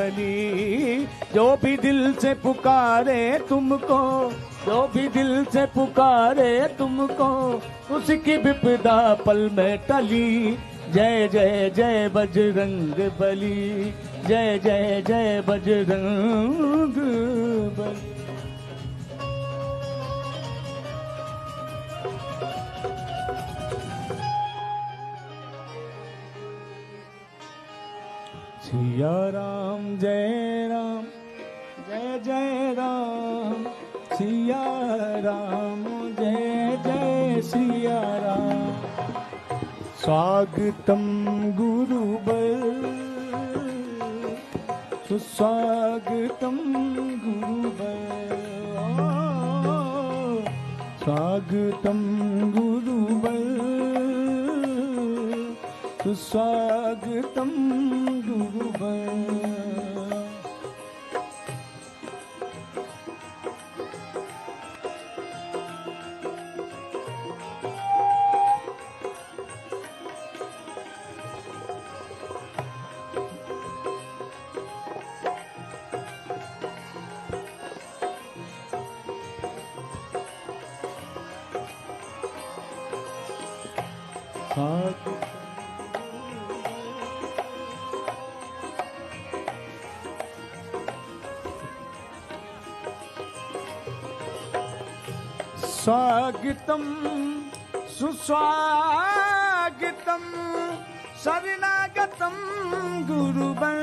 बली। जो भी दिल से पुकारे तुमको, जो भी दिल से पुकारे तुमको, उसकी विपदा पल में टली। जय जय जय बजरंग बली, जय जय जय बजरंग बली। सिया राम जय राम, जय जय राम। सिया राम जय जय सिया राम। स्वागतम गुरुबल, सुस्वागतम गुरुबल। स्वागतम गुरुबल, सुस्वागतम गुरुबल। स्वागतम सुस्वागतम शरणागतम गुरुबल।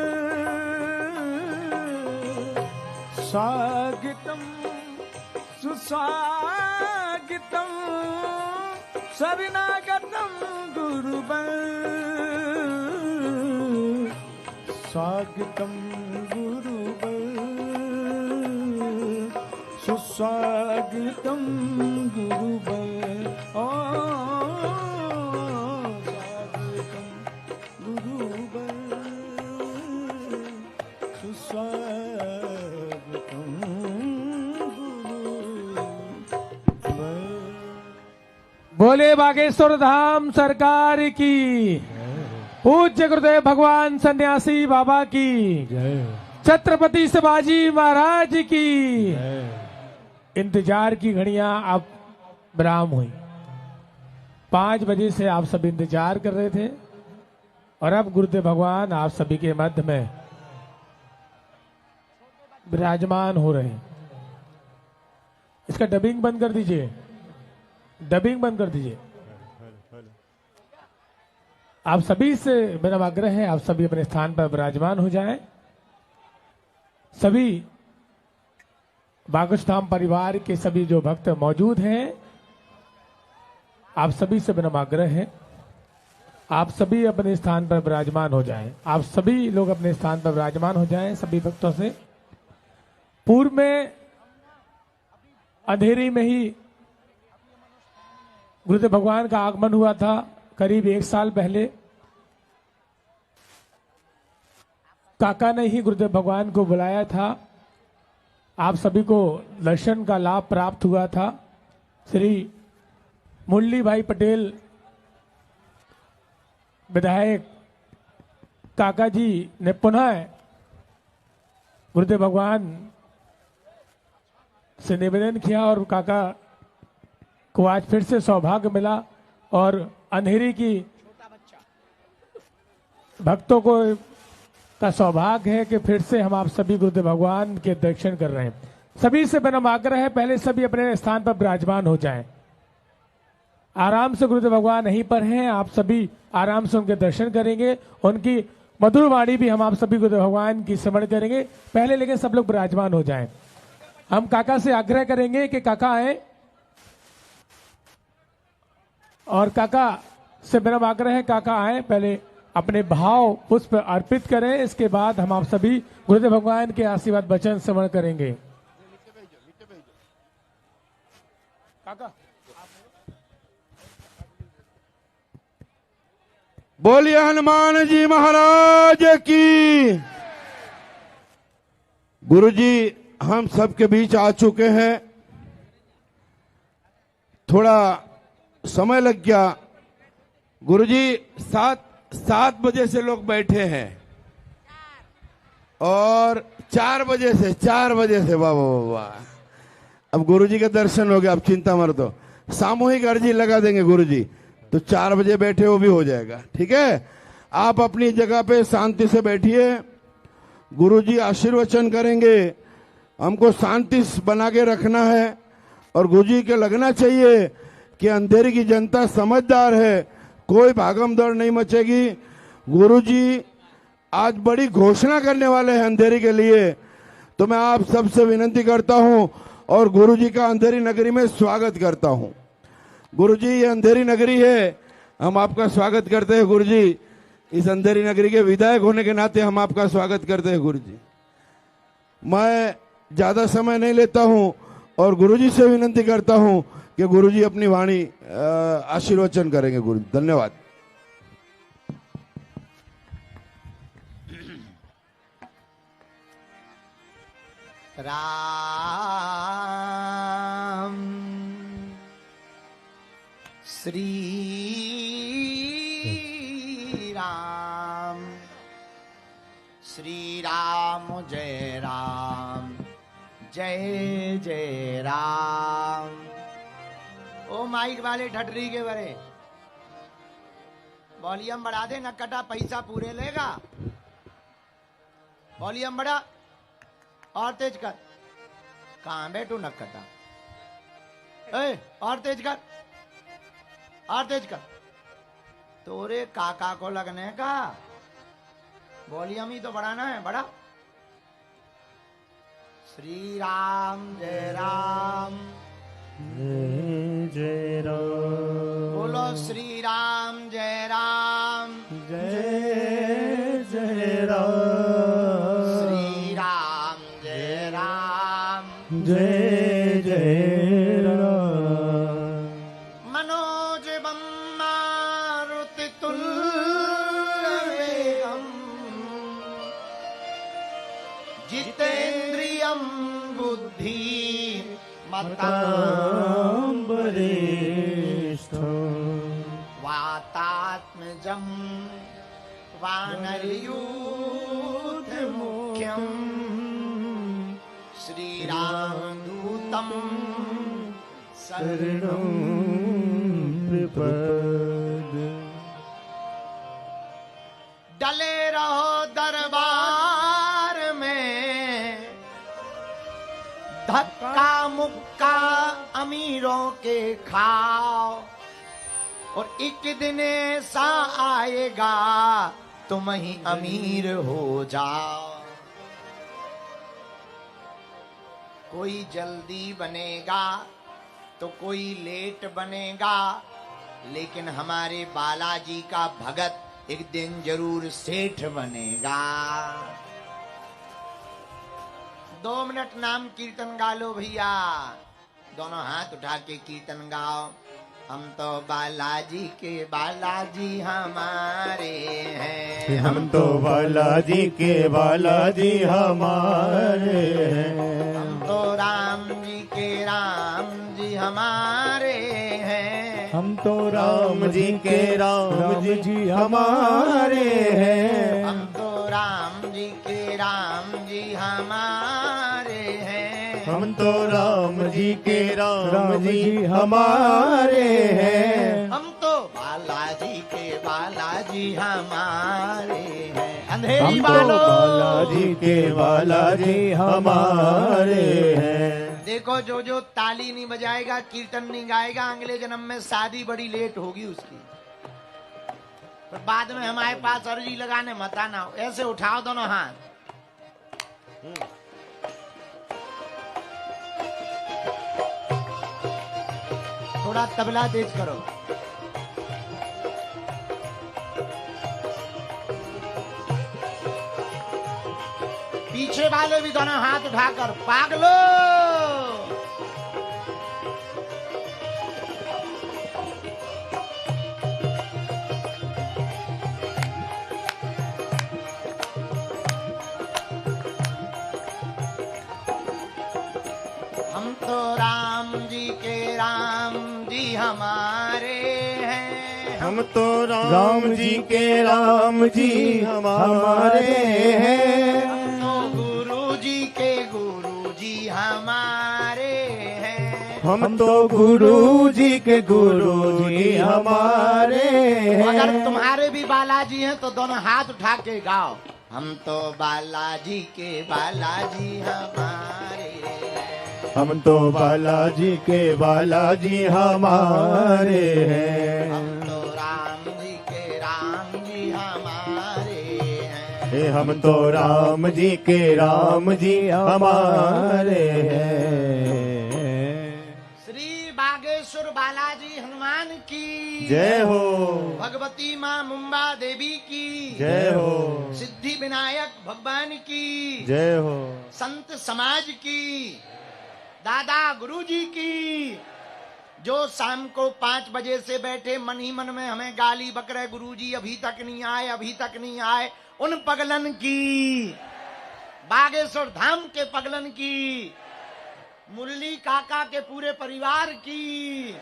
स्वागतम सुस्वागतम शरणागतम गुरुबल। स्वागतम गुरुबल, सुस्वागतम गुरुबल। स्वागतम गुरुबल, सुस्वागतम गुरुबल। बोले बागेश्वर धाम सरकार की, पूज्य गुरुदेव भगवान सन्यासी बाबा की, छत्रपति शिवाजी महाराज की। इंतजार की घड़ियां अब विराम हुई। 5 बजे से आप सब इंतजार कर रहे थे और अब गुरुदेव भगवान आप सभी के मध्य में विराजमान हो रहे हैं। इसका डबिंग बंद कर दीजिए, डबिंग बंद कर दीजिए। आप सभी से मेरा आग्रह है, आप सभी अपने स्थान पर विराजमान हो जाएं। सभी बागेश्वर परिवार के सभी जो भक्त मौजूद हैं, आप सभी से मेरा आग्रह है, आप सभी अपने स्थान पर विराजमान हो जाएं। आप सभी लोग अपने स्थान पर विराजमान हो जाएं। सभी भक्तों से पूर्व में अंधेरी में ही गुरुदेव भगवान का आगमन हुआ था, करीब 1 साल पहले। काका ने ही गुरुदेव भगवान को बुलाया था। आप सभी को दर्शन का लाभ प्राप्त हुआ था। श्री मुरली भाई पटेल विधायक काका जी ने पुनः गुरुदेव भगवान से निवेदन किया और काका को आज फिर से सौभाग्य मिला और अंधेरी की भक्तों को का सौभाग्य है कि फिर से हम आप सभी गुरुदेव भगवान के दर्शन कर रहे हैं। सभी से मेरा आग्रह है, पहले सभी अपने स्थान पर विराजमान हो जाएं। आराम से गुरुदेव भगवान यहीं पर हैं, आप सभी आराम से उनके दर्शन करेंगे। उनकी मधुर वाणी भी हम आप सभी गुरुदेव भगवान की स्मरण करेंगे। पहले लेकिन सब लोग विराजमान हो जाएं। हम काका से आग्रह करेंगे कि काका आए और काका से मेरा आग्रह है, काका आए, पहले अपने भाव पुष्प अर्पित करें। इसके बाद हम आप सभी गुरुदेव भगवान के आशीर्वाद वचन श्रवण करेंगे। काका बोलिए हनुमान जी महाराज की। गुरुजी हम सबके बीच आ चुके हैं। थोड़ा समय लग गया। गुरुजी 7 बजे से लोग बैठे हैं और 4 बजे से वाह वाह वाह। अब गुरुजी के दर्शन हो गए, अब चिंता मत दो, सामूहिक अर्जी लगा देंगे गुरुजी, तो 4 बजे बैठे वो भी हो जाएगा। ठीक है, आप अपनी जगह पे शांति से बैठिए, गुरुजी आशीर्वचन करेंगे। हमको शांति बना के रखना है और गुरुजी के लगना चाहिए कि अंधेरी की जनता समझदार है, कोई भागम दौड़ नहीं मचेगी। गुरुजी आज बड़ी घोषणा करने वाले हैं अंधेरी के लिए, तो मैं आप सबसे विनती करता हूं और गुरुजी का अंधेरी नगरी में स्वागत करता हूं। गुरुजी, ये अंधेरी नगरी है, हम आपका स्वागत करते हैं गुरुजी। इस अंधेरी नगरी के विधायक होने के नाते हम आपका स्वागत करते हैं गुरुजी। मैं ज्यादा समय नहीं लेता हूं और गुरुजी से विनती करता हूं कि गुरुजी अपनी वाणी आशीर्वचन करेंगे। गुरुजी, धन्यवाद। राम श्री राम, श्री राम जय राम, जय जय राम। ओ माइक वाले ठटरी के बरे वॉल्यूम बढ़ा दे, नक्कटा पैसा पूरे लेगा। वॉल्यूम बढ़ा और तेज कर। कहां बैठू नक्कटा? और तेज कर, और तेज कर। तोरे काका को लगने का वॉल्यूम ही तो बढ़ाना है, बढ़ा। श्री राम जय राम, जय जय राम, बोलो श्री राम जय राम, जय जय राम, श्री राम जय राम, जय जय राम। मनोज मारुति तुल्य वेगम, जितेन्द्रियं बुद्धि मतां वातात्मजं वानरयूथ मुख्यं, श्रीरामदूतं शरणं प्रपद्ये। डले रहो दरबार में, धक्का मुक्का अमीरों के खाओ, और एक दिन ऐसा आएगा तुम ही अमीर हो जाओ। कोई जल्दी बनेगा तो कोई लेट बनेगा, लेकिन हमारे बालाजी का भगत एक दिन जरूर सेठ बनेगा। 2 मिनट नाम कीर्तन गा लो भैया, दोनों हाथ उठा के कीर्तन गाओ। हम तो बालाजी के बालाजी हमारे हैं, हम तो बालाजी के बालाजी हमारे हैं, हम तो राम जी के राम जी हमारे हैं, हम तो राम जी के राम जी हमारे हैं, हम तो राम जी के राम जी हमारे हैं, हम तो राम जी के राम जी हमारे हैं, हम तो बालाजी के बालाजी हमारे हैं। अंधेरी हम तो बालो बालाजी के बालाजी हमारे हैं। देखो, जो ताली नहीं बजाएगा, कीर्तन नहीं गाएगा, अगले जन्म में शादी बड़ी लेट होगी उसकी। पर बाद में हमारे पास अर्जी लगाने मत आना। ऐसे उठाओ दोनों हाथ। थोड़ा तबला तेज करो। पीछे वाले भी दोनों हाथ उठाकर पागलो। हम तो राम जी के राम जी हमारे हैं, हम तो राम जी के राम जी हमारे हैं, हम तो हम तो गुरु जी के गुरु जी हमारे अगर हैं। तुम्हारे भी बालाजी हैं तो दोनों हाथ उठा के गाओ, हम तो बालाजी के बालाजी हमारे हैं। हम तो बालाजी के बालाजी हमारे हैं। हम तो राम जी के राम जी हमारे हैं। हम तो राम जी के राम जी हमारे हैं। श्री बागेश्वर बालाजी हनुमान की जय हो, भगवती माँ मुंबा देवी की जय हो, सिद्धि विनायक भगवान की जय हो। संत समाज की, दादा गुरु जी की, जो शाम को 5 बजे से बैठे मन ही मन में हमें गाली बक रहे, गुरु जी अभी तक नहीं आए, अभी तक नहीं आए, उन पगलन की, बागेश्वर धाम के पगलन की, मुरली काका के पूरे परिवार की,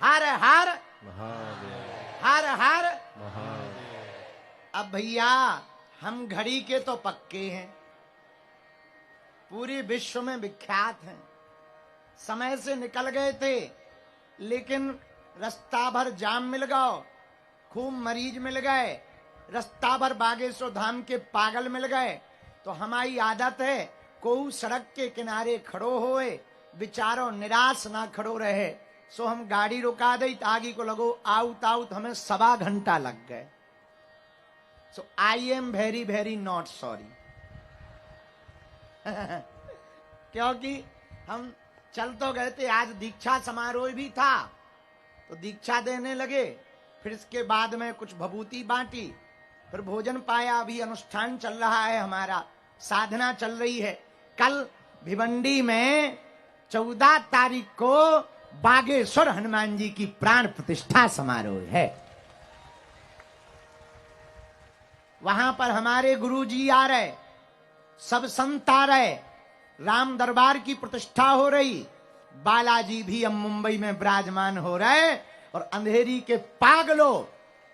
हर हर हर हर। अब भैया हम घड़ी के तो पक्के हैं, पूरे विश्व में विख्यात हैं, समय से निकल गए थे, लेकिन रास्ता भर जाम मिल गया, खूब मरीज मिल गए, रास्ता भर बागेश्वर धाम के पागल मिल गए। तो हमारी आदत है कोई सड़क के किनारे खड़ो होए, बिचारो निराश ना खड़ो रहे, सो हम गाड़ी रुका दई, आगे को लगो आउट आउट, हमें 1.25 घंटा लग गए। So I am very very not sorry, क्योंकि हम चल तो गए थे, आज दीक्षा समारोह भी था, तो दीक्षा देने लगे, फिर इसके बाद में कुछ भभूति बांटी, फिर भोजन पाया, अभी अनुष्ठान चल रहा है, हमारा साधना चल रही है। कल भिवंडी में 14 तारीख को बागेश्वर हनुमान जी की प्राण प्रतिष्ठा समारोह है। वहां पर हमारे गुरु जी आ रहे, सब संत आ रहे, राम दरबार की प्रतिष्ठा हो रही, बालाजी भी अब मुंबई में विराजमान हो रहे, और अंधेरी के पागलों,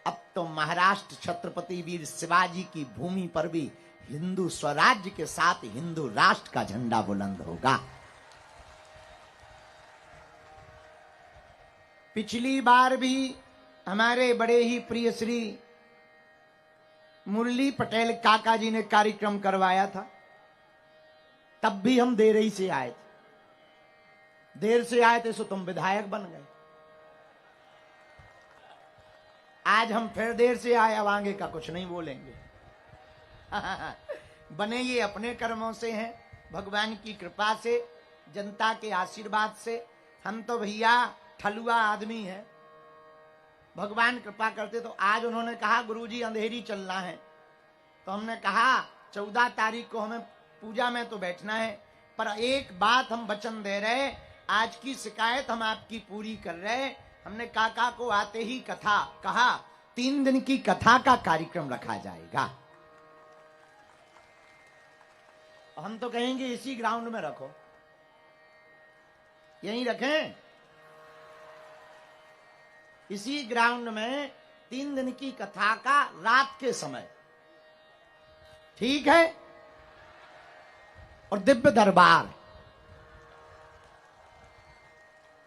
अब तो महाराष्ट्र छत्रपति वीर शिवाजी की भूमि पर भी हिंदू स्वराज्य के साथ हिंदू राष्ट्र का झंडा बुलंद होगा। पिछली बार भी हमारे बड़े ही प्रिय श्री मुरली पटेल काका जी ने कार्यक्रम करवाया था, तब भी हम देर ही से आए थे, देर से आए थे सो तुम विधायक बन गए। आज हम फिर देर से आए, अब आगे का कुछ नहीं बोलेंगे। बने ये अपने कर्मों से हैं, भगवान की कृपा से, जनता के आशीर्वाद से। हम तो भैया ठलुआ आदमी है, भगवान कृपा करते। तो आज उन्होंने कहा गुरुजी अंधेरी चलना है, तो हमने कहा 14 तारीख को हमें पूजा में तो बैठना है, पर एक बात हम वचन दे रहे, आज की शिकायत हम आपकी पूरी कर रहे। हमने काका को आते ही कहा 3 दिन की कथा का कार्यक्रम रखा जाएगा। हम तो कहेंगे इसी ग्राउंड में रखो, यहीं रखें, इसी ग्राउंड में 3 दिन की कथा का रात के समय, ठीक है? और दिव्य दरबार।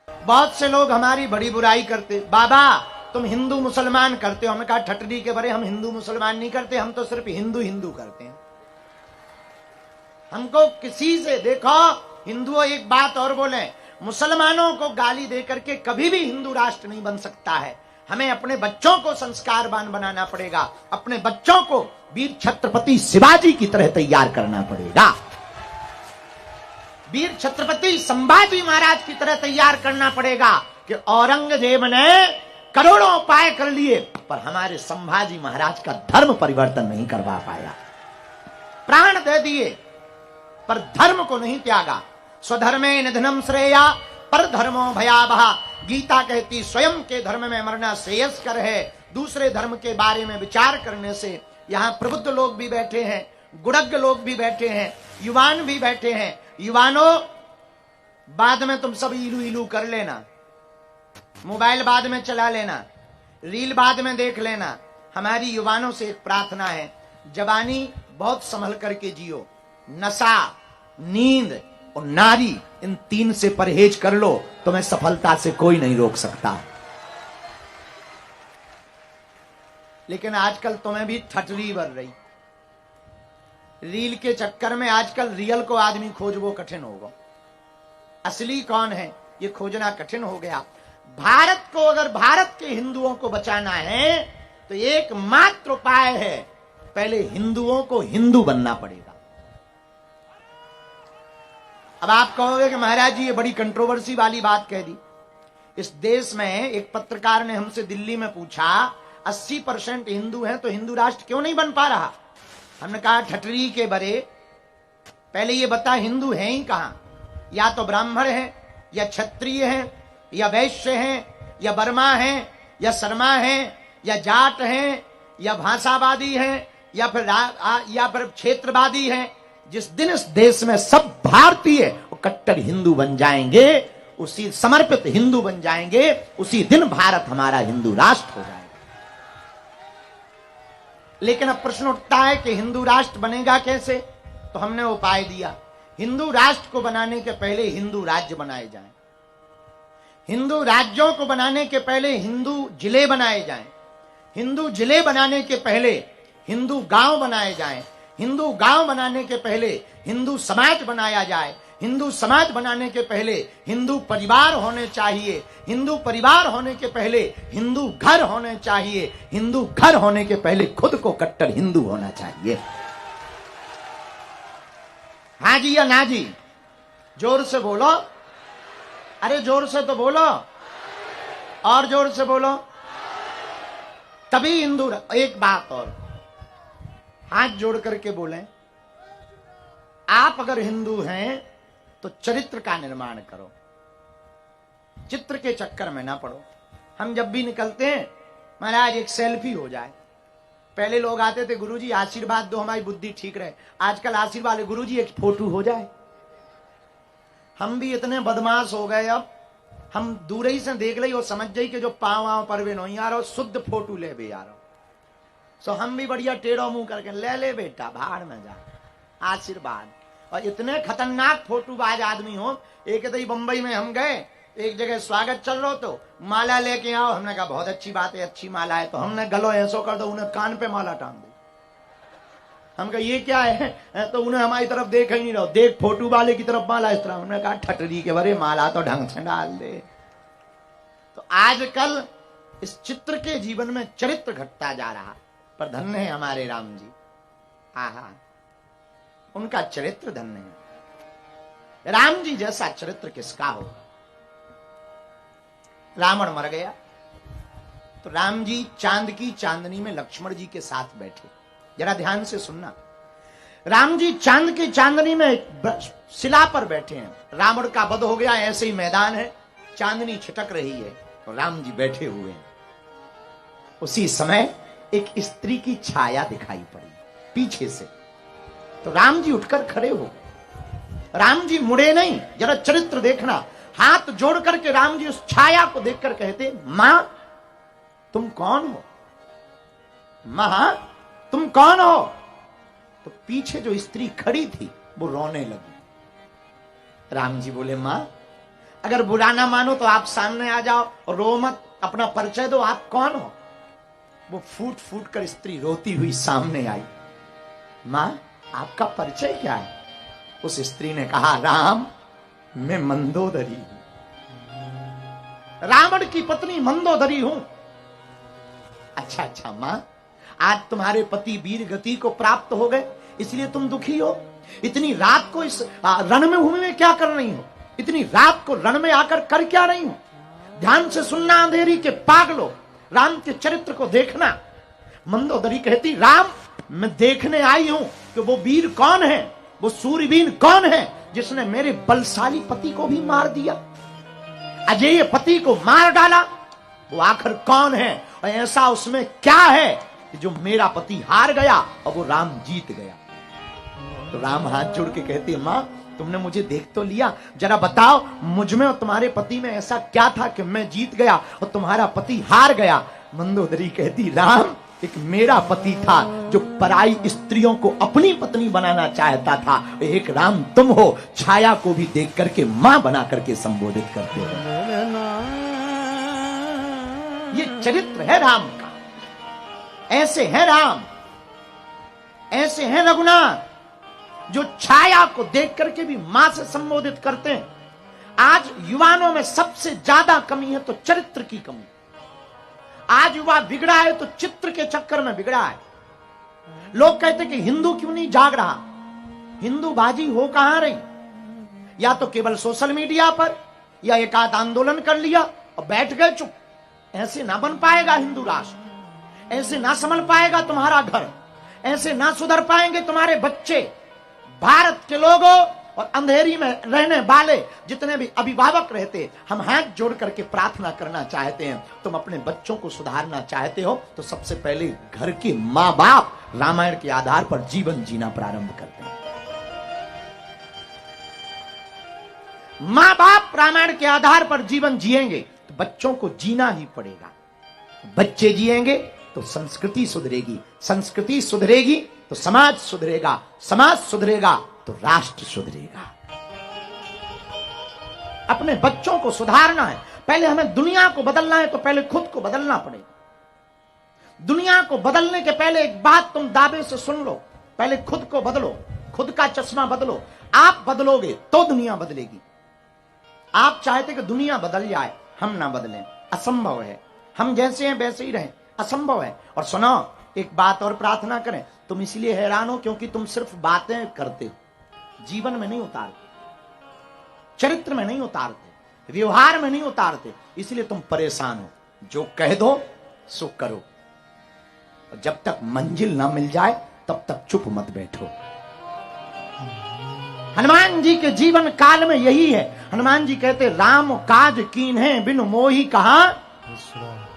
बहुत से लोग हमारी बड़ी बुराई करते, बाबा तुम हिंदू मुसलमान करते हो। हमने कहा ठटरी के बड़े, हम हिंदू मुसलमान नहीं करते, हम तो सिर्फ हिंदू हिंदू करते हैं। हमको किसी से, देखो हिंदुओं एक बात और बोले, मुसलमानों को गाली देकर के कभी भी हिंदू राष्ट्र नहीं बन सकता है। हमें अपने बच्चों को संस्कारवान बनाना पड़ेगा, अपने बच्चों को वीर छत्रपति शिवाजी की तरह तैयार करना पड़ेगा, वीर छत्रपति संभाजी महाराज की तरह तैयार करना पड़ेगा। कि औरंगजेब ने करोड़ों उपाय कर लिए, पर हमारे संभाजी महाराज का धर्म परिवर्तन नहीं करवा पाया। प्राण दे दिए पर धर्म को नहीं त्यागा। स्वधर्मे निधनम श्रेया पर धर्मो भयावह। गीता कहती स्वयं के धर्म में मरना श्रेयस्कर है, दूसरे धर्म के बारे में विचार करने से। यहाँ प्रबुद्ध लोग भी बैठे हैं, गुड़ग लोग भी बैठे हैं, युवान भी बैठे हैं। युवानों, बाद में तुम सब इलू इलू कर लेना, मोबाइल बाद में चला लेना, रील बाद में देख लेना। हमारी युवानों से एक प्रार्थना है, जवानी बहुत संभल करके जियो। नशा, नींद, और नारी, इन तीन से परहेज कर लो, तुम्हें सफलता से कोई नहीं रोक सकता। लेकिन आजकल तुम्हें भी ठटरी बढ़ रही। रील के चक्कर में आजकल रियल को आदमी खोजबो कठिन होगा। असली कौन है ये खोजना कठिन हो गया। भारत को, अगर भारत के हिंदुओं को बचाना है तो एकमात्र उपाय है, पहले हिंदुओं को हिंदू बनना पड़ेगा। अब आप कहोगे कि महाराज जी ये बड़ी कंट्रोवर्सी वाली बात कह दी। इस देश में एक पत्रकार ने हमसे दिल्ली में पूछा 80% हिंदू हैं तो हिंदू राष्ट्र क्यों नहीं बन पा रहा। हमने कहा ठटरी के बरे, पहले ये बता हिंदू हैं ही कहां। या तो ब्राह्मण हैं, या क्षत्रिय हैं, या वैश्य हैं, या वर्मा हैं, या शर्मा हैं, या जाट हैं, या भाषावादी हैं, या फिर क्षेत्रवादी हैं। जिस दिन इस देश में सब भारतीय और कट्टर हिंदू बन जाएंगे, उसी समर्पित हिंदू बन जाएंगे, उसी दिन भारत हमारा हिंदू राष्ट्र हो जाएगा। लेकिन अब प्रश्न उठता है कि हिंदू राष्ट्र बनेगा कैसे। तो हमने उपाय दिया, हिंदू राष्ट्र को बनाने के पहले हिंदू राज्य बनाए जाएं। हिंदू राज्यों को बनाने के पहले हिंदू जिले बनाए जाएं। हिंदू जिले बनाने के पहले हिंदू गांव बनाए जाएं। हिंदू गांव बनाने के पहले हिंदू समाज बनाया जाए। हिंदू समाज बनाने के पहले हिंदू परिवार होने चाहिए। हिंदू परिवार होने के पहले हिंदू घर होने चाहिए। हिंदू घर होने के पहले खुद को कट्टर हिंदू होना चाहिए। हाँ जी या ना जी? जोर से बोलो। अरे जोर से तो बोलो, और जोर से बोलो, तभी हिंदू। एक बात और, हाथ जोड़ करके बोलें, आप अगर हिंदू हैं तो चरित्र का निर्माण करो, चित्र के चक्कर में ना पड़ो। हम जब भी निकलते हैं, महाराज एक सेल्फी हो जाए। पहले लोग आते थे, गुरुजी आशीर्वाद दो हमारी बुद्धि ठीक रहे। आजकल आशीर्वाद है, गुरुजी एक फोटो हो जाए। हम भी इतने बदमाश हो गए, अब हम दूर ही से देख ली और समझ जाई कि जो पाँव आव परवे नहीं यार, और शुद्ध फोटो ले बे यार। सो हम भी बढ़िया टेढ़ो मुंह करके ले बेटा भाड़ में जा, आशीर्वाद। और इतने खतरनाक फोटोबाज आदमी हो। एक तो बंबई में हम गए, एक जगह स्वागत चल रहा तो माला लेके आओ। हमने कहा बहुत अच्छी बात है, अच्छी माला है। तो हमने गलो ऐसो कर दो, उन्हें कान पे माला टांग दी। हम कहा ये क्या है, तो उन्हें हमारी तरफ देख ही नहीं रहो, देख फोटो वाले की तरफ माला इस तरह। हमने कहा ठटरी के बरे माला तो ढंग से डाल दे। तो आजकल इस चित्र के जीवन में चरित्र घटता जा रहा, पर धन्य है हमारे राम जी। आहा, उनका चरित्र धन्य है। राम जी जैसा चरित्र किसका होगा। रावण मर गया तो राम जी चांद की चांदनी में लक्ष्मण जी के साथ बैठे। जरा ध्यान से सुनना, राम जी चांद की चांदनी में शिला पर बैठे हैं। रावण का वध हो गया, ऐसे ही मैदान है, चांदनी छिटक रही है तो राम जी बैठे हुए हैं। उसी समय एक स्त्री की छाया दिखाई पड़ी पीछे से, तो राम जी उठकर खड़े हो गए। राम जी मुड़े नहीं, जरा चरित्र देखना। हाथ जोड़ करके राम जी उस छाया को देखकर कहते, मां तुम कौन हो? मां तुम कौन हो? तो पीछे जो स्त्री खड़ी थी वो रोने लगी। राम जी बोले, मां अगर बुरा ना मानो तो आप सामने आ जाओ और रो मत, अपना परिचय दो, आप कौन हो? वो फूट फूट कर स्त्री रोती हुई सामने आई। मां आपका परिचय क्या है? उस स्त्री ने कहा, राम मैं मंदोदरी हूं, रावण की पत्नी मंदोदरी हूं। अच्छा अच्छा मां, आज तुम्हारे पति वीर गति को प्राप्त हो गए इसलिए तुम दुखी हो? इतनी रात को इस रणभूमि में क्या कर रही हो? इतनी रात को रण में आकर कर क्या रही हो? ध्यान से सुनना अंधेरी के पागलो, राम के चरित्र को देखना। मंदोदरी कहती, राम मैं देखने आई हूं कि वो वीर कौन है, वो सूरवीर कौन है जिसने मेरे बलशाली पति को भी मार दिया, अजेय पति को मार डाला। वो आखिर कौन है और ऐसा उसमें क्या है कि जो मेरा पति हार गया और वो राम जीत गया? तो राम हाथ जोड़ के कहते, मां तुमने मुझे देख तो लिया, जरा बताओ मुझ में और तुम्हारे पति में ऐसा क्या था कि मैं जीत गया और तुम्हारा पति हार गया? मंदोदरी कहती, राम एक मेरा पति था जो पराई स्त्रियों को अपनी पत्नी बनाना चाहता था। एक राम तुम हो, छाया को भी देख करके मां बना करके संबोधित करते हो। ये चरित्र है राम का। ऐसे है राम, ऐसे है रघुनाथ जो छाया को देख करके भी मां से संबोधित करते हैं। आज युवाओं में सबसे ज्यादा कमी है तो चरित्र की कमी। आज युवा बिगड़ा है तो चित्र के चक्कर में बिगड़ा है। लोग कहते कि हिंदू क्यों नहीं जाग रहा। हिंदू बाजी हो कहां रही? या तो केवल सोशल मीडिया पर, या एक आध आंदोलन कर लिया और बैठ गए चुप। ऐसे ना बन पाएगा हिंदू राष्ट्र, ऐसे ना संभल पाएगा तुम्हारा घर, ऐसे ना सुधर पाएंगे तुम्हारे बच्चे। भारत के लोगों और अंधेरी में रहने वाले जितने भी अभिभावक रहते, हम हाथ जोड़ करके प्रार्थना करना चाहते हैं। तुम अपने बच्चों को सुधारना चाहते हो तो सबसे पहले घर के मां बाप रामायण के आधार पर जीवन जीना प्रारंभ करते हैं। मां बाप रामायण के आधार पर जीवन जिएंगे तो बच्चों को जीना ही पड़ेगा। बच्चे जिएंगे तो संस्कृति सुधरेगी, संस्कृति सुधरेगी तो समाज सुधरेगा, समाज सुधरेगा तो राष्ट्र सुधरेगा। अपने बच्चों को सुधारना है। पहले हमें दुनिया को बदलना है तो पहले खुद को बदलना पड़ेगा। दुनिया को बदलने के पहले एक बात तुम दावे से सुन लो, पहले खुद को बदलो, खुद का चश्मा बदलो। आप बदलोगे तो दुनिया बदलेगी। आप चाहते कि दुनिया बदल जाए, हम ना बदलें, असंभव है। हम जैसे हैं वैसे ही रहें, असंभव है। और सुनो, एक बात और प्रार्थना करें। तुम इसलिए हैरान हो क्योंकि तुम सिर्फ बातें करते हो, जीवन में नहीं उतारते, चरित्र में नहीं उतारते, व्यवहार में नहीं उतारते, इसलिए तुम परेशान हो। जो कह दो सो करो। और जब तक मंजिल ना मिल जाए तब तक चुप मत बैठो। हनुमान जी के जीवन काल में यही है। हनुमान जी कहते राम काज कीन्हे बिनु मोहि कहा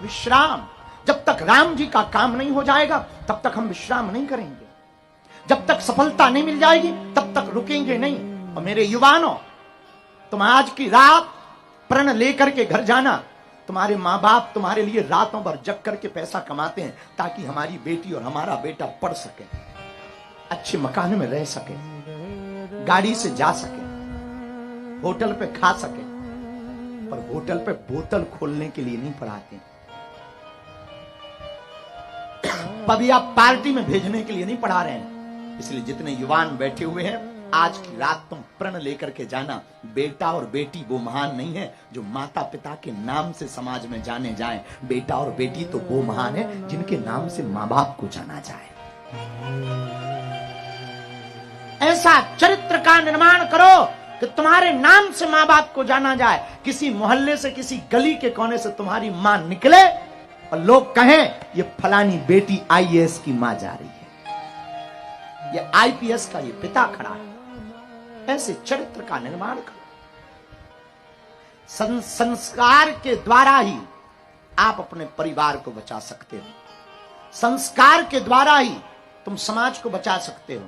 विश्राम। जब तक राम जी का काम नहीं हो जाएगा तब तक हम विश्राम नहीं करेंगे। जब तक सफलता नहीं मिल जाएगी तब तक रुकेंगे नहीं। और मेरे युवानों, तुम आज की रात प्रण लेकर के घर जाना। तुम्हारे माँ बाप तुम्हारे लिए रातों भर जग करके पैसा कमाते हैं ताकि हमारी बेटी और हमारा बेटा पढ़ सके, अच्छे मकान में रह सके, गाड़ी से जा सके, होटल पे खा सके। पर होटल पे बोतल खोलने के लिए नहीं पढ़ाते, पब या पार्टी में भेजने के लिए नहीं पढ़ा रहे हैं। इसलिए जितने युवान बैठे हुए हैं, आज की रात तुम प्रण लेकर के जाना। बेटा और बेटी वो महान नहीं है जो माता पिता के नाम से समाज में जाने जाएं। बेटा और बेटी तो वो महान है जिनके नाम से माँ बाप को जाना जाए। ऐसा चरित्र का निर्माण करो कि तुम्हारे नाम से माँ बाप को जाना जाए। किसी मोहल्ले से, किसी गली के कोने से तुम्हारी माँ निकले और लोग कहें ये फलानी बेटी आईएएस की मां जा रही है, ये आईपीएस का ये पिता खड़ा है। ऐसे चरित्र का निर्माण करो। संस्कार के द्वारा ही आप अपने परिवार को बचा सकते हो। संस्कार के द्वारा ही तुम समाज को बचा सकते हो।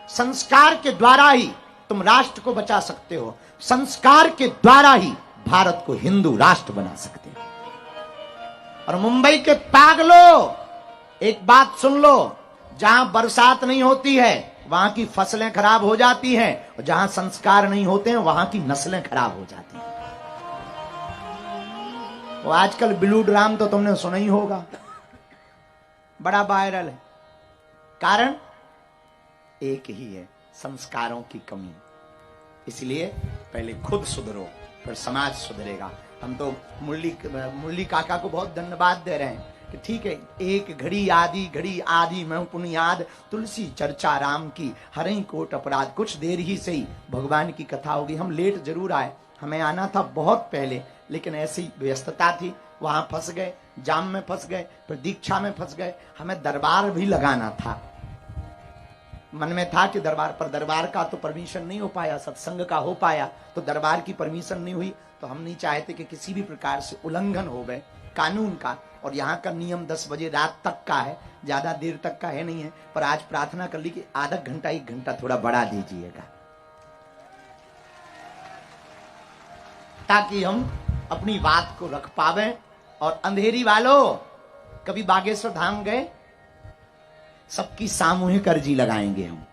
संस्कार के द्वारा ही तुम राष्ट्र को बचा सकते हो। संस्कार के द्वारा ही भारत को हिंदू राष्ट्र बना सकते हो। और मुंबई के पागलों, एक बात सुन लो, जहां बरसात नहीं होती है वहां की फसलें खराब हो जाती हैं, और जहां संस्कार नहीं होते हैं वहां की नस्लें खराब हो जाती हैं। वो आजकल ब्लू ड्राम तो तुमने सुना ही होगा, बड़ा वायरल है। कारण एक ही है, संस्कारों की कमी। इसलिए पहले खुद सुधरो, फिर समाज सुधरेगा। हम तो मुरली काका को बहुत धन्यवाद दे रहे हैं कि ठीक है, एक घड़ी आदि मैं पुनियाद, तुलसी चर्चा राम की, हरई कोट अपराध। कुछ देर ही सही भगवान की कथा होगी। हम लेट जरूर आए, हमें आना था बहुत पहले, लेकिन ऐसी व्यस्तता थी, वहां फंस गए, जाम में फंस गए, फिर दीक्षा में फंस गए। हमें दरबार भी लगाना था, मन में था कि दरबार, पर दरबार का तो परमिशन नहीं हो पाया, सत्संग का हो पाया, तो दरबार की परमिशन नहीं हुई। तो हम नहीं चाहते कि किसी भी प्रकार से उल्लंघन हो गए कानून का। और यहाँ का नियम 10 बजे रात तक का है, ज्यादा देर तक का है नहीं है। पर आज प्रार्थना कर ली कि आधा घंटा 1 घंटा थोड़ा बढ़ा दीजिएगा, ताकि हम अपनी बात को रख पावे। और अंधेरी वालों, कभी बागेश्वर धाम गए? सबकी सामूहिक अर्जी लगाएंगे हम,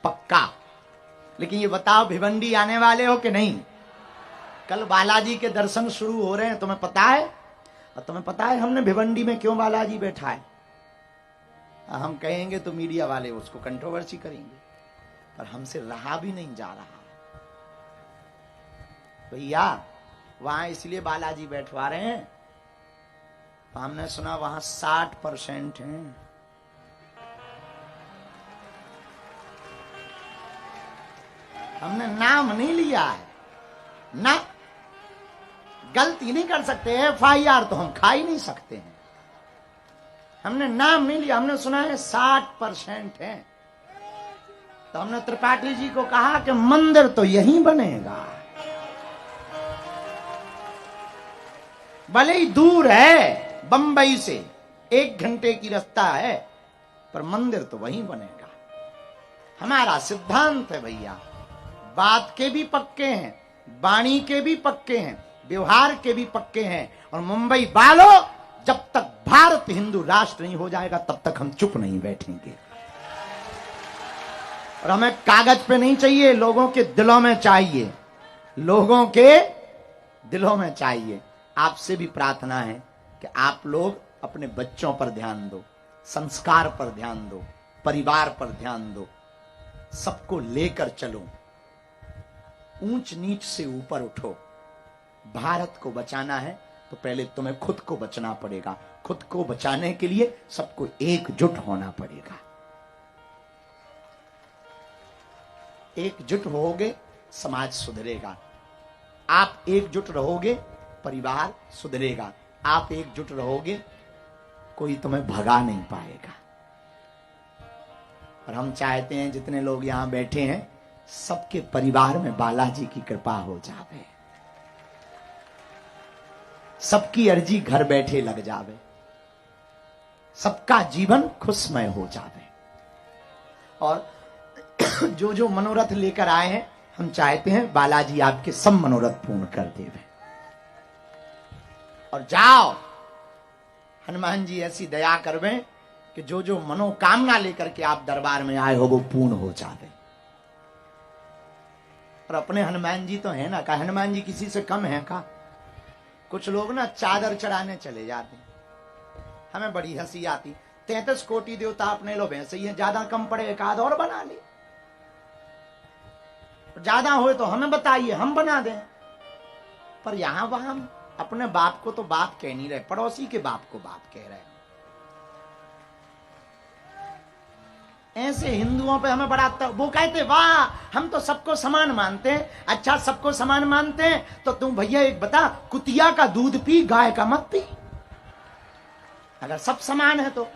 पक्का। लेकिन ये बताओ, भिवंडी आने वाले हो कि नहीं? कल बालाजी के दर्शन शुरू हो रहे हैं, तुम्हें पता है? और तुम्हें पता है हमने भिवंडी में क्यों बालाजी बैठा है? हम कहेंगे तो मीडिया वाले उसको कंट्रोवर्सी करेंगे, पर हमसे रहा भी नहीं जा रहा। भैया वहां इसलिए बालाजी बैठवा रहे हैं, हमने सुना वहां 60% हैं। हमने नाम नहीं लिया है ना, गलती नहीं कर सकते, FIR तो हम खा ही नहीं सकते हैं। हमने नाम नहीं लिया, हमने सुना है 60% है। तो हमने त्रिपाठी जी को कहा कि मंदिर तो यहीं बनेगा, भले ही दूर है, बंबई से 1 घंटे की रास्ता है, पर मंदिर तो वहीं बनेगा। हमारा सिद्धांत है भैया, बात के भी पक्के हैं, वाणी के भी पक्के हैं, व्यवहार के भी पक्के हैं। और मुंबई वालों, जब तक भारत हिंदू राष्ट्र नहीं हो जाएगा तब तक हम चुप नहीं बैठेंगे। और हमें कागज पे नहीं चाहिए, लोगों के दिलों में चाहिए, लोगों के दिलों में चाहिए। आपसे भी प्रार्थना है कि आप लोग अपने बच्चों पर ध्यान दो, संस्कार पर ध्यान दो, परिवार पर ध्यान दो, सबको लेकर चलो, ऊंच नीच से ऊपर उठो। भारत को बचाना है तो पहले तुम्हें खुद को बचना पड़ेगा, खुद को बचाने के लिए सबको एकजुट होना पड़ेगा। एकजुट होगे समाज सुधरेगा, आप एकजुट रहोगे परिवार सुधरेगा, आप एकजुट रहोगे कोई तुम्हें भगा नहीं पाएगा। और हम चाहते हैं जितने लोग यहां बैठे हैं सबके परिवार में बालाजी की कृपा हो जावे, सबकी अर्जी घर बैठे लग जावे, सबका जीवन खुशमय हो जावे। और जो जो मनोरथ लेकर आए हैं, हम चाहते हैं बालाजी आपके सब मनोरथ पूर्ण कर देवे। और जाओ, हनुमान जी ऐसी दया करवे कि जो जो मनोकामना लेकर के आप दरबार में आए हो वो पूर्ण हो जावे। और अपने हनुमान जी तो है ना, का हनुमान जी किसी से कम है का? कुछ लोग ना चादर चढ़ाने चले जाते, हमें बड़ी हंसी आती। 33 कोटि देवता अपने लोग ऐसे ही है, ज्यादा कम पड़े एक आध और बना ले, ज्यादा हो तो हमें बताइए, हम बना दें। पर यहां वहां हम अपने बाप को तो बाप कह नहीं रहे, पड़ोसी के बाप को बाप कह रहे हैं। ऐसे हिंदुओं पे हमें बड़ा वो कहते, वाह हम तो सबको समान मानते हैं। अच्छा सबको समान मानते हैं तो तुम भैया एक बता, कुतिया का दूध पी, गाय का मत पी। अगर सब समान है तो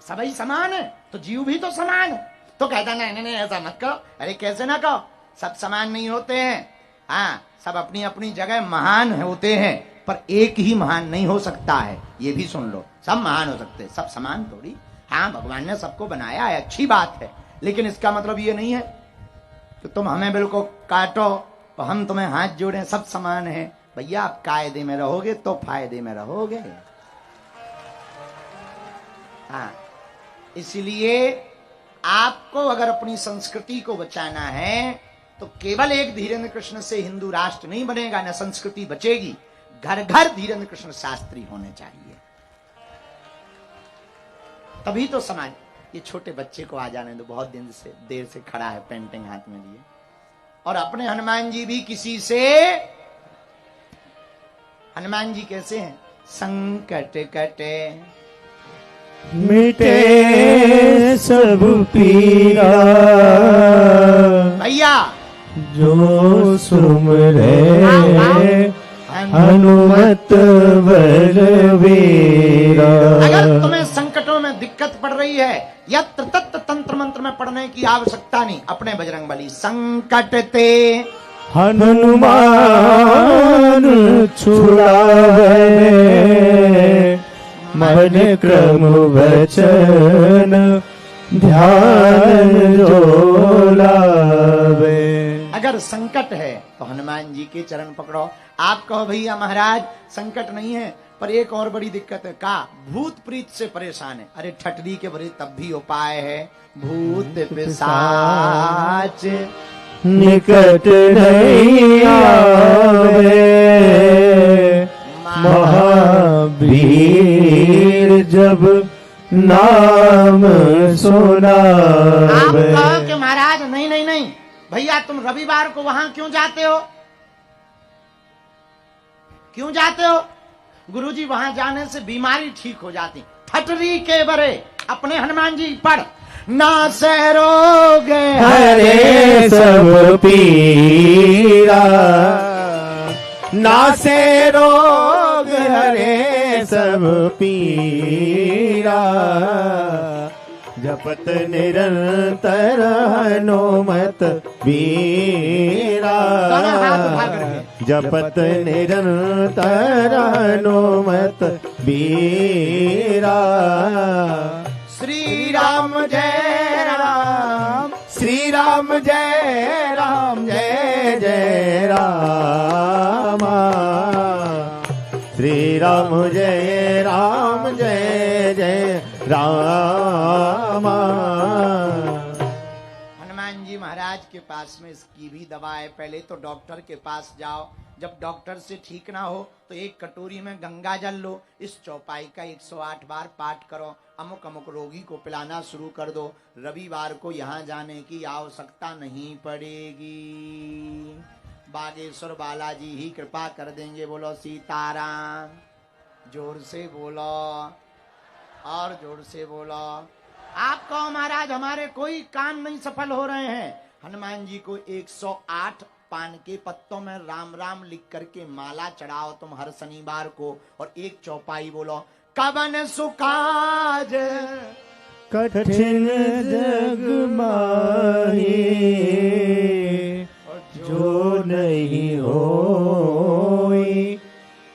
सभी समान है, तो जीव भी तो समान है। तो कहता नहीं नहीं नहीं ऐसा मत कहो। अरे कैसे ना कहो, सब समान नहीं होते हैं। हाँ, सब अपनी अपनी जगह महान होते हैं, पर एक ही महान नहीं हो सकता है, ये भी सुन लो। सब महान हो सकते हैं, सब समान थोड़ी। हाँ, भगवान ने सबको बनाया है, अच्छी बात है, लेकिन इसका मतलब ये नहीं है कि तुम हमें बिल्कुल काटो तो हम तुम्हें हाथ जोड़े, सब समान है। भैया आप कायदे में रहोगे तो फायदे में रहोगे। हाँ, इसलिए आपको अगर अपनी संस्कृति को बचाना है तो केवल एक धीरेन्द्र कृष्ण से हिंदू राष्ट्र नहीं बनेगा, न संस्कृति बचेगी। घर घर धीरेन्द्र कृष्ण शास्त्री होने चाहिए, तभी तो समाज। ये छोटे बच्चे को आ जाने दो, बहुत देर से खड़ा है पेंटिंग हाथ में लिए। और अपने हनुमान जी भी किसी से, हनुमान जी कैसे हैं? संकट कटे मिटे सब पीरा, भैया जो सुमरे हनुमत बलवीरा। अगर तुम्हें संकटों में दिक्कत पड़ रही है, यत्र तत्र तंत्र मंत्र में पढ़ने की आवश्यकता नहीं। अपने बजरंगबली संकट ते हनुमान छुड़ावे, मन क्रम वचन ध्यान जो लावे। अगर संकट है तो हनुमान जी के चरण पकड़ो। आप कहो भैया महाराज संकट नहीं है, पर एक और बड़ी दिक्कत है, का भूत प्रीत से परेशान है। अरे ठटरी के बड़े तब भी उपाय है, भूत पिशाच निकट नहीं आवे, महावीर जब नाम सुना। आप कहो कि महाराज नहीं नहीं नहीं भैया, तुम रविवार को वहां क्यों जाते हो? क्यों जाते हो? गुरुजी वहां जाने से बीमारी ठीक हो जाती। ठटरी के बरे अपने हनुमान जी पढ़, ना से रोग हरे सब पीरा, ना से रोग हरे सब पीरा, जपत निरंतर हनुमत वीरा, जपत निरंतर हनुमत वीरा। श्री राम जय राम, श्री राम जय राम, जय जय राम, श्री राम जय राम, जय जय राम। हनुमान जी महाराज के पास में इसकी भी दवा है। पहले तो डॉक्टर के पास जाओ, जब डॉक्टर से ठीक ना हो तो एक कटोरी में गंगा जल लो, इस चौपाई का 108 बार पाठ करो, अमुक अमुक रोगी को पिलाना शुरू कर दो। रविवार को यहाँ जाने की आवश्यकता नहीं पड़ेगी, बागेश्वर बालाजी ही कृपा कर देंगे। बोलो सीताराम, जोर से बोलो और जोर से बोलो। आप कहो महाराज हमारे कोई काम नहीं सफल हो रहे हैं, हनुमान जी को 108 पान के पत्तों में राम राम लिख करके माला चढ़ाओ तुम हर शनिवार को, और एक चौपाई बोलो, कवन सुकाज कठिन जग माही, जो नहीं होई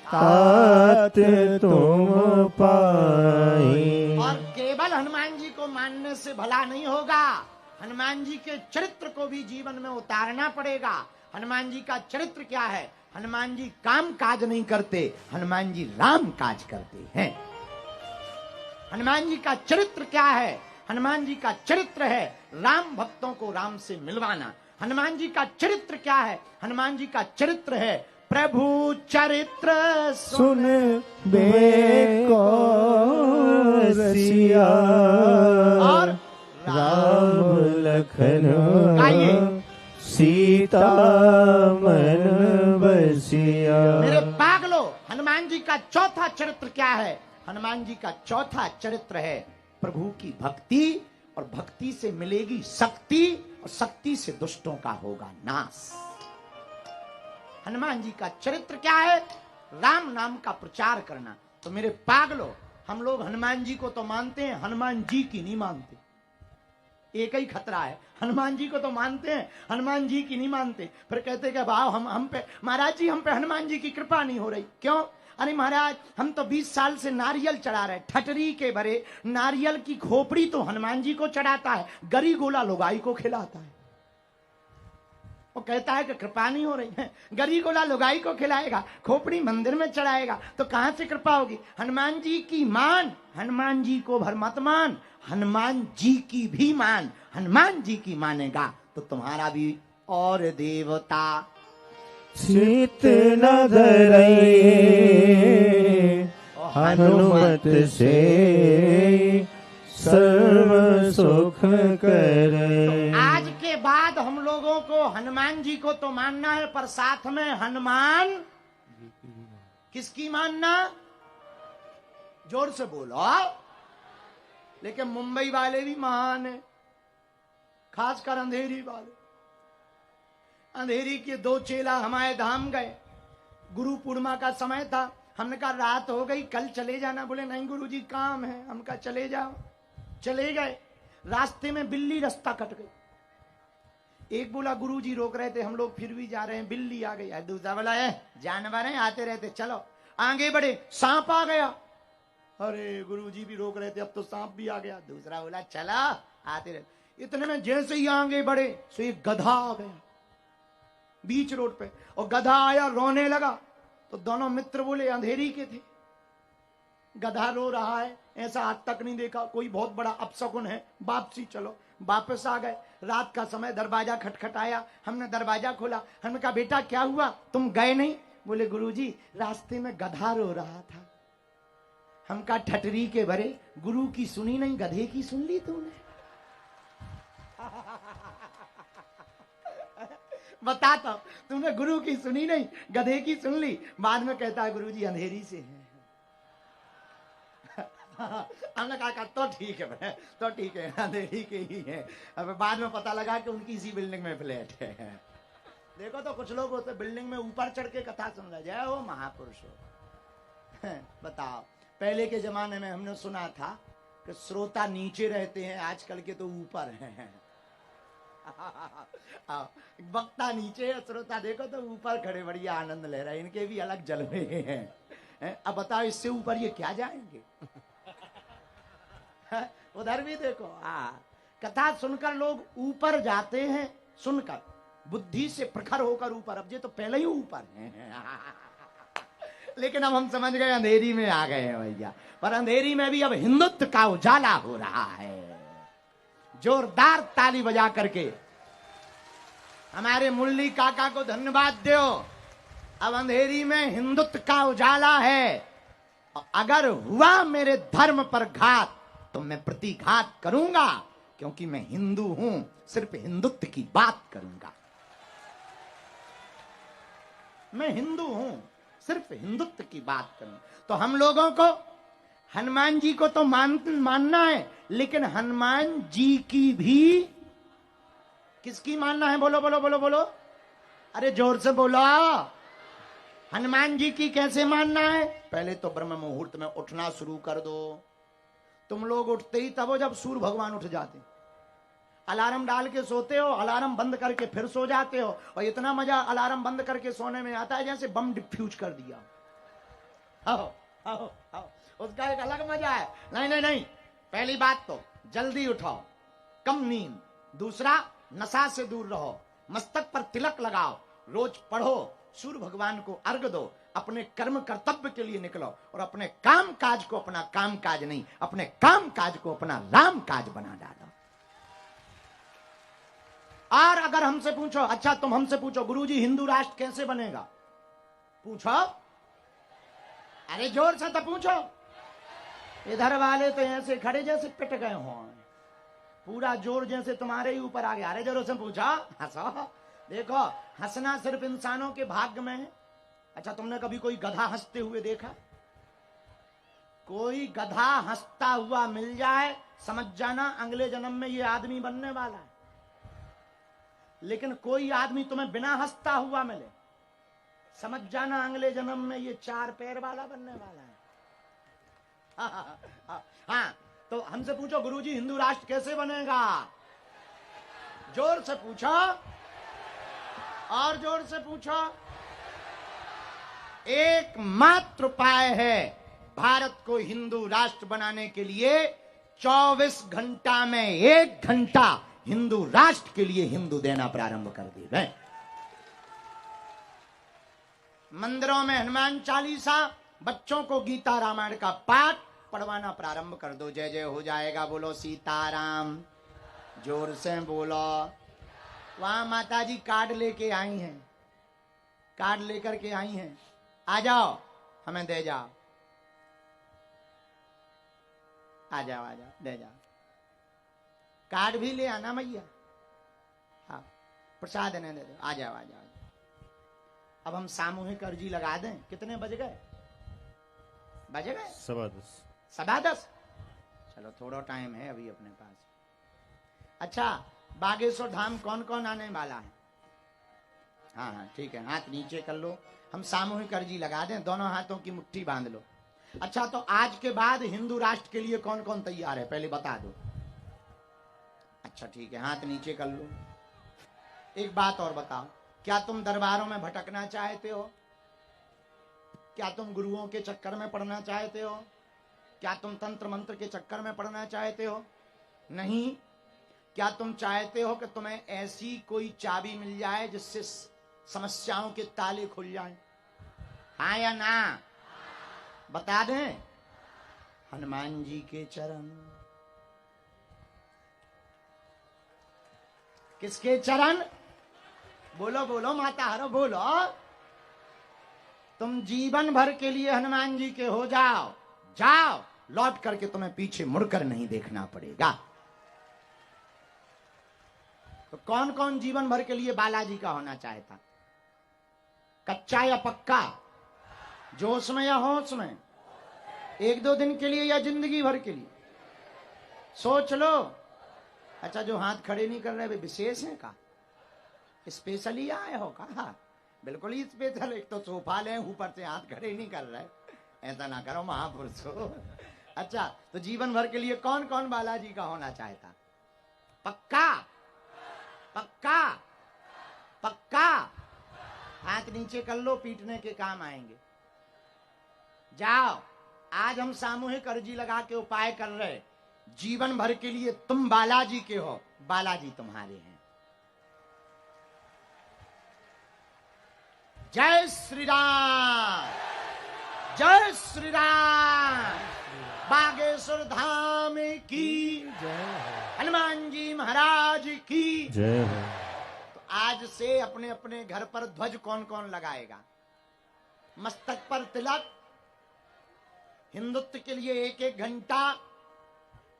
तात तुम पाई। और केवल हनुमान जी को मानने से भला नहीं होगा, हनुमान जी के चरित्र को भी जीवन में उतारना पड़ेगा। हनुमान जी का चरित्र क्या है? हनुमान जी काम काज नहीं करते, हनुमान जी राम काज करते हैं। हनुमान जी का चरित्र क्या है? हनुमान जी का चरित्र है राम भक्तों को राम से मिलवाना। हनुमान जी का चरित्र क्या है? हनुमान जी का चरित्र है प्रभु चरित्र सुन बेको रसिया, और राम लखन गाइए। सीता मन बसिया। मेरे पागलो, हनुमान जी का चौथा चरित्र क्या है? हनुमान जी का चौथा चरित्र है प्रभु की भक्ति, और भक्ति से मिलेगी शक्ति, और शक्ति से दुष्टों का होगा नाश। हनुमान जी का चरित्र क्या है? राम नाम का प्रचार करना। तो मेरे पागलो, हम लोग हनुमान जी को तो मानते हैं, हनुमान जी की नहीं मानते। एक ही खतरा है, हनुमान जी को तो मानते हैं, हनुमान जी की नहीं मानते। फिर कहते कि भाव हम पे महाराज जी, हम पे हनुमान जी की कृपा नहीं हो रही। क्यों? अरे महाराज हम तो 20 साल से नारियल चढ़ा रहे, ठटरी के भरे नारियल की खोपड़ी तो हनुमान जी को चढ़ाता है, गरी गोला लुगाई को खिलाता है। वो कहता है कि कृपा नहीं हो रही है, गरी गोला लुगाई को खिलाएगा, खोपड़ी मंदिर में चढ़ाएगा, तो कहां से कृपा होगी? हनुमान जी की मान, हनुमान जी को भर मत मान, हनुमान जी की भी मान। हनुमान जी की मानेगा तो तुम्हारा भी और देवता चित न धरई, हनुमत से सर्व सुख करे। आज के बाद हम लोगों को हनुमान जी को तो मानना है, पर साथ में हनुमान किसकी मानना? जोर से बोलो। लेकिन मुंबई वाले भी महान है, खासकर अंधेरी वाले। अंधेरी के 2 चेला हमारे धाम गए, गुरु पूर्णिमा का समय था। हमने कहा रात हो गई, कल चले जाना। बोले नहीं गुरुजी काम है। हम कहा चले जाओ। चले गए, रास्ते में बिल्ली रास्ता कट गई। एक बोला गुरुजी रोक रहे थे, हम लोग फिर भी जा रहे हैं, बिल्ली आ गई। दूसरा बोला जानवर हैं आते रहते, चलो। आगे बढ़े, सांप आ गया। अरे गुरुजी भी रोक रहे थे, अब तो सांप भी आ गया। दूसरा बोला चला, आते रहे। इतने में जैसे ही आगे बढ़े तो एक गधा आ गया बीच रोड पे, और गधा आया रोने लगा। तो दोनों मित्र बोले, अंधेरी के थे, गधा रो रहा है, ऐसा आज तक नहीं देखा, कोई बहुत बड़ा अपशकुन है, वापसी चलो। वापस आ गए, रात का समय, दरवाजा खटखटाया, हमने दरवाजा खोला, हमने कहा बेटा क्या हुआ, तुम गए नहीं? बोले गुरुजी रास्ते में गधा रो रहा था। हम कहा ठटरी के भरे, गुरु की सुनी नहीं, गधे की सुन ली तूने। बताता हूं, तूने गुरु की सुनी नहीं, गधे की सुन ली। बाद में कहता है गुरुजी अंधेरी से है। हमने कहा तो ठीक है, तो ठीक है, अंधेरी के ही है। अब बाद में पता लगा कि उनकी इसी बिल्डिंग में फ्लैट है। देखो तो कुछ लोग होते बिल्डिंग में ऊपर चढ़ के कथा सुन रहे, जय हो महापुरुषों। बताओ, पहले के जमाने में हमने सुना था कि श्रोता नीचे रहते हैं, आजकल के तो ऊपर हैं। वक्ता नीचे है, श्रोता देखो तो ऊपर खड़े, बढ़िया आनंद ले रहे हैं, इनके भी अलग जलवे हैं। अब बताओ इससे ऊपर ये क्या जाएंगे? उधर भी देखो, कथा सुनकर लोग ऊपर जाते हैं, सुनकर बुद्धि से प्रखर होकर ऊपर। अब ये तो पहले ही ऊपर हैं। लेकिन अब हम समझ गए अंधेरी में आ गए हैं भैया। पर अंधेरी में भी अब हिंदुत्व का उजाला हो रहा है। जोरदार ताली बजा करके हमारे मुरली काका को धन्यवाद दो। अब अंधेरी में हिंदुत्व का उजाला है। अगर हुआ मेरे धर्म पर घात तो मैं प्रतिघात करूंगा, क्योंकि मैं हिंदू हूं, सिर्फ हिंदुत्व की बात करूंगा। मैं हिंदू हूं, सिर्फ हिंदुत्व की बात करूं। तो हम लोगों को हनुमान जी को तो मानना है, लेकिन हनुमान जी की भी किसकी मानना है? बोलो बोलो बोलो बोलो, अरे जोर से बोलो। हनुमान जी की कैसे मानना है? पहले तो ब्रह्म मुहूर्त में उठना शुरू कर दो। तुम लोग उठते ही तब हो जब सूर्य भगवान उठ जाते। अलार्म डाल के सोते हो, अलार्म बंद करके फिर सो जाते हो, और इतना मजा अलार्म बंद करके सोने में आता है जैसे बम डिफ्यूज कर दिया। आओ आओ आओ, उसका एक अलग मजा है। नहीं नहीं नहीं, पहली बात तो जल्दी उठाओ, कम नींद। दूसरा, नशा से दूर रहो, मस्तक पर तिलक लगाओ, रोज पढ़ो, सूर्य भगवान को अर्घ दो, अपने कर्म कर्तव्य के लिए निकलो, और अपने काम काज को अपना काम काज नहीं, अपने काम काज को अपना राम काज बना डालो। और अगर हमसे पूछो, अच्छा तुम हमसे पूछो गुरुजी हिंदू राष्ट्र कैसे बनेगा, पूछो, अरे जोर से तो पूछो। इधर वाले तो ऐसे खड़े जैसे पिट गए हो, पूरा जोर जैसे तुम्हारे ही ऊपर आ गया। अरे जोरों से पूछो, हंसो। देखो, हंसना सिर्फ इंसानों के भाग्य में है। अच्छा, तुमने कभी कोई गधा हंसते हुए देखा? कोई गधा हंसता हुआ मिल जाए, समझ जाना अगले जन्म में ये आदमी बनने वाला है। लेकिन कोई आदमी तुम्हें बिना हंसता हुआ मिले, समझ जाना अगले जन्म में ये 4 पैर वाला बनने वाला है। हाँ, तो हमसे पूछो गुरुजी हिंदू राष्ट्र कैसे बनेगा? जोर से पूछो, और जोर से पूछो। एकमात्र उपाय है भारत को हिंदू राष्ट्र बनाने के लिए, 24 घंटा में 1 घंटा हिंदू राष्ट्र के लिए हिंदू देना प्रारंभ कर दिए। मंदिरों में हनुमान चालीसा, बच्चों को गीता रामायण का पाठ पढ़वाना प्रारंभ कर दो। जय जय हो जाएगा। बोलो सीताराम, जोर से बोलो। वहां माता जी कार्ड लेके आई हैं, कार्ड लेकर के आई हैं, आ जाओ हमें दे जाओ, आ जाओ आ जाओ, दे जाओ। कार्ड भी ले आना मैया, हाँ प्रसाद ने दे दो, आ जाओ आ जाओ। अब हम सामूहिक अर्जी लगा दें। कितने बज गए? बज गए 10:15। चलो थोड़ा टाइम है अभी अपने पास। अच्छा, बागेश्वर धाम कौन कौन आने वाला है? हाँ हाँ ठीक है, हाथ नीचे कर लो। हम सामूहिक अर्जी लगा दें, दोनों हाथों की मुट्ठी बांध लो। अच्छा, तो आज के बाद हिंदू राष्ट्र के लिए कौन कौन तैयार है पहले बता दो। अच्छा ठीक है, हाथ नीचे कर लो। एक बात और बताओ, क्या तुम दरबारों में भटकना चाहते हो? क्या तुम गुरुओं के चक्कर में पड़ना चाहते हो? क्या तुम तंत्र मंत्र के चक्कर में पड़ना चाहते हो? नहीं। क्या तुम चाहते हो कि तुम्हें ऐसी कोई चाबी मिल जाए जिससे समस्याओं के ताले खुल जाएं? हाँ या ना? बता दें। हनुमान जी के चरण। किसके चरण? बोलो बोलो माता हरो बोलो। तुम जीवन भर के लिए हनुमान जी के हो जाओ, जाओ, लौट करके तुम्हें पीछे मुड़कर नहीं देखना पड़ेगा। तो कौन कौन जीवन भर के लिए बालाजी का होना चाहता? कच्चा या पक्का? जोश में या होश में? एक दो दिन के लिए या जिंदगी भर के लिए? सोच लो। अच्छा, जो हाथ खड़े नहीं कर रहे वे विशेष है का? स्पेशली आए हो का? हाँ, बिल्कुल ही स्पेशल। एक तो सोफा ले, ऊपर से हाथ खड़े नहीं कर रहे। ऐसा ना करो महापुरुषों। अच्छा, तो जीवन भर के लिए कौन कौन बालाजी का होना चाहता? पक्का? पक्का? पक्का? हाथ नीचे कर लो, पीटने के काम आएंगे। जाओ, आज हम सामूहिक अर्जी लगा के उपाय कर रहे। जीवन भर के लिए तुम बालाजी के हो, बालाजी तुम्हारे हैं। जय श्री राम, जय श्री राम। बागेश्वर धाम की जय, हनुमान जी महाराज की जय। तो आज से अपने अपने घर पर ध्वज कौन कौन लगाएगा? मस्तक पर तिलक, हिंदुत्व के लिए एक एक घंटा,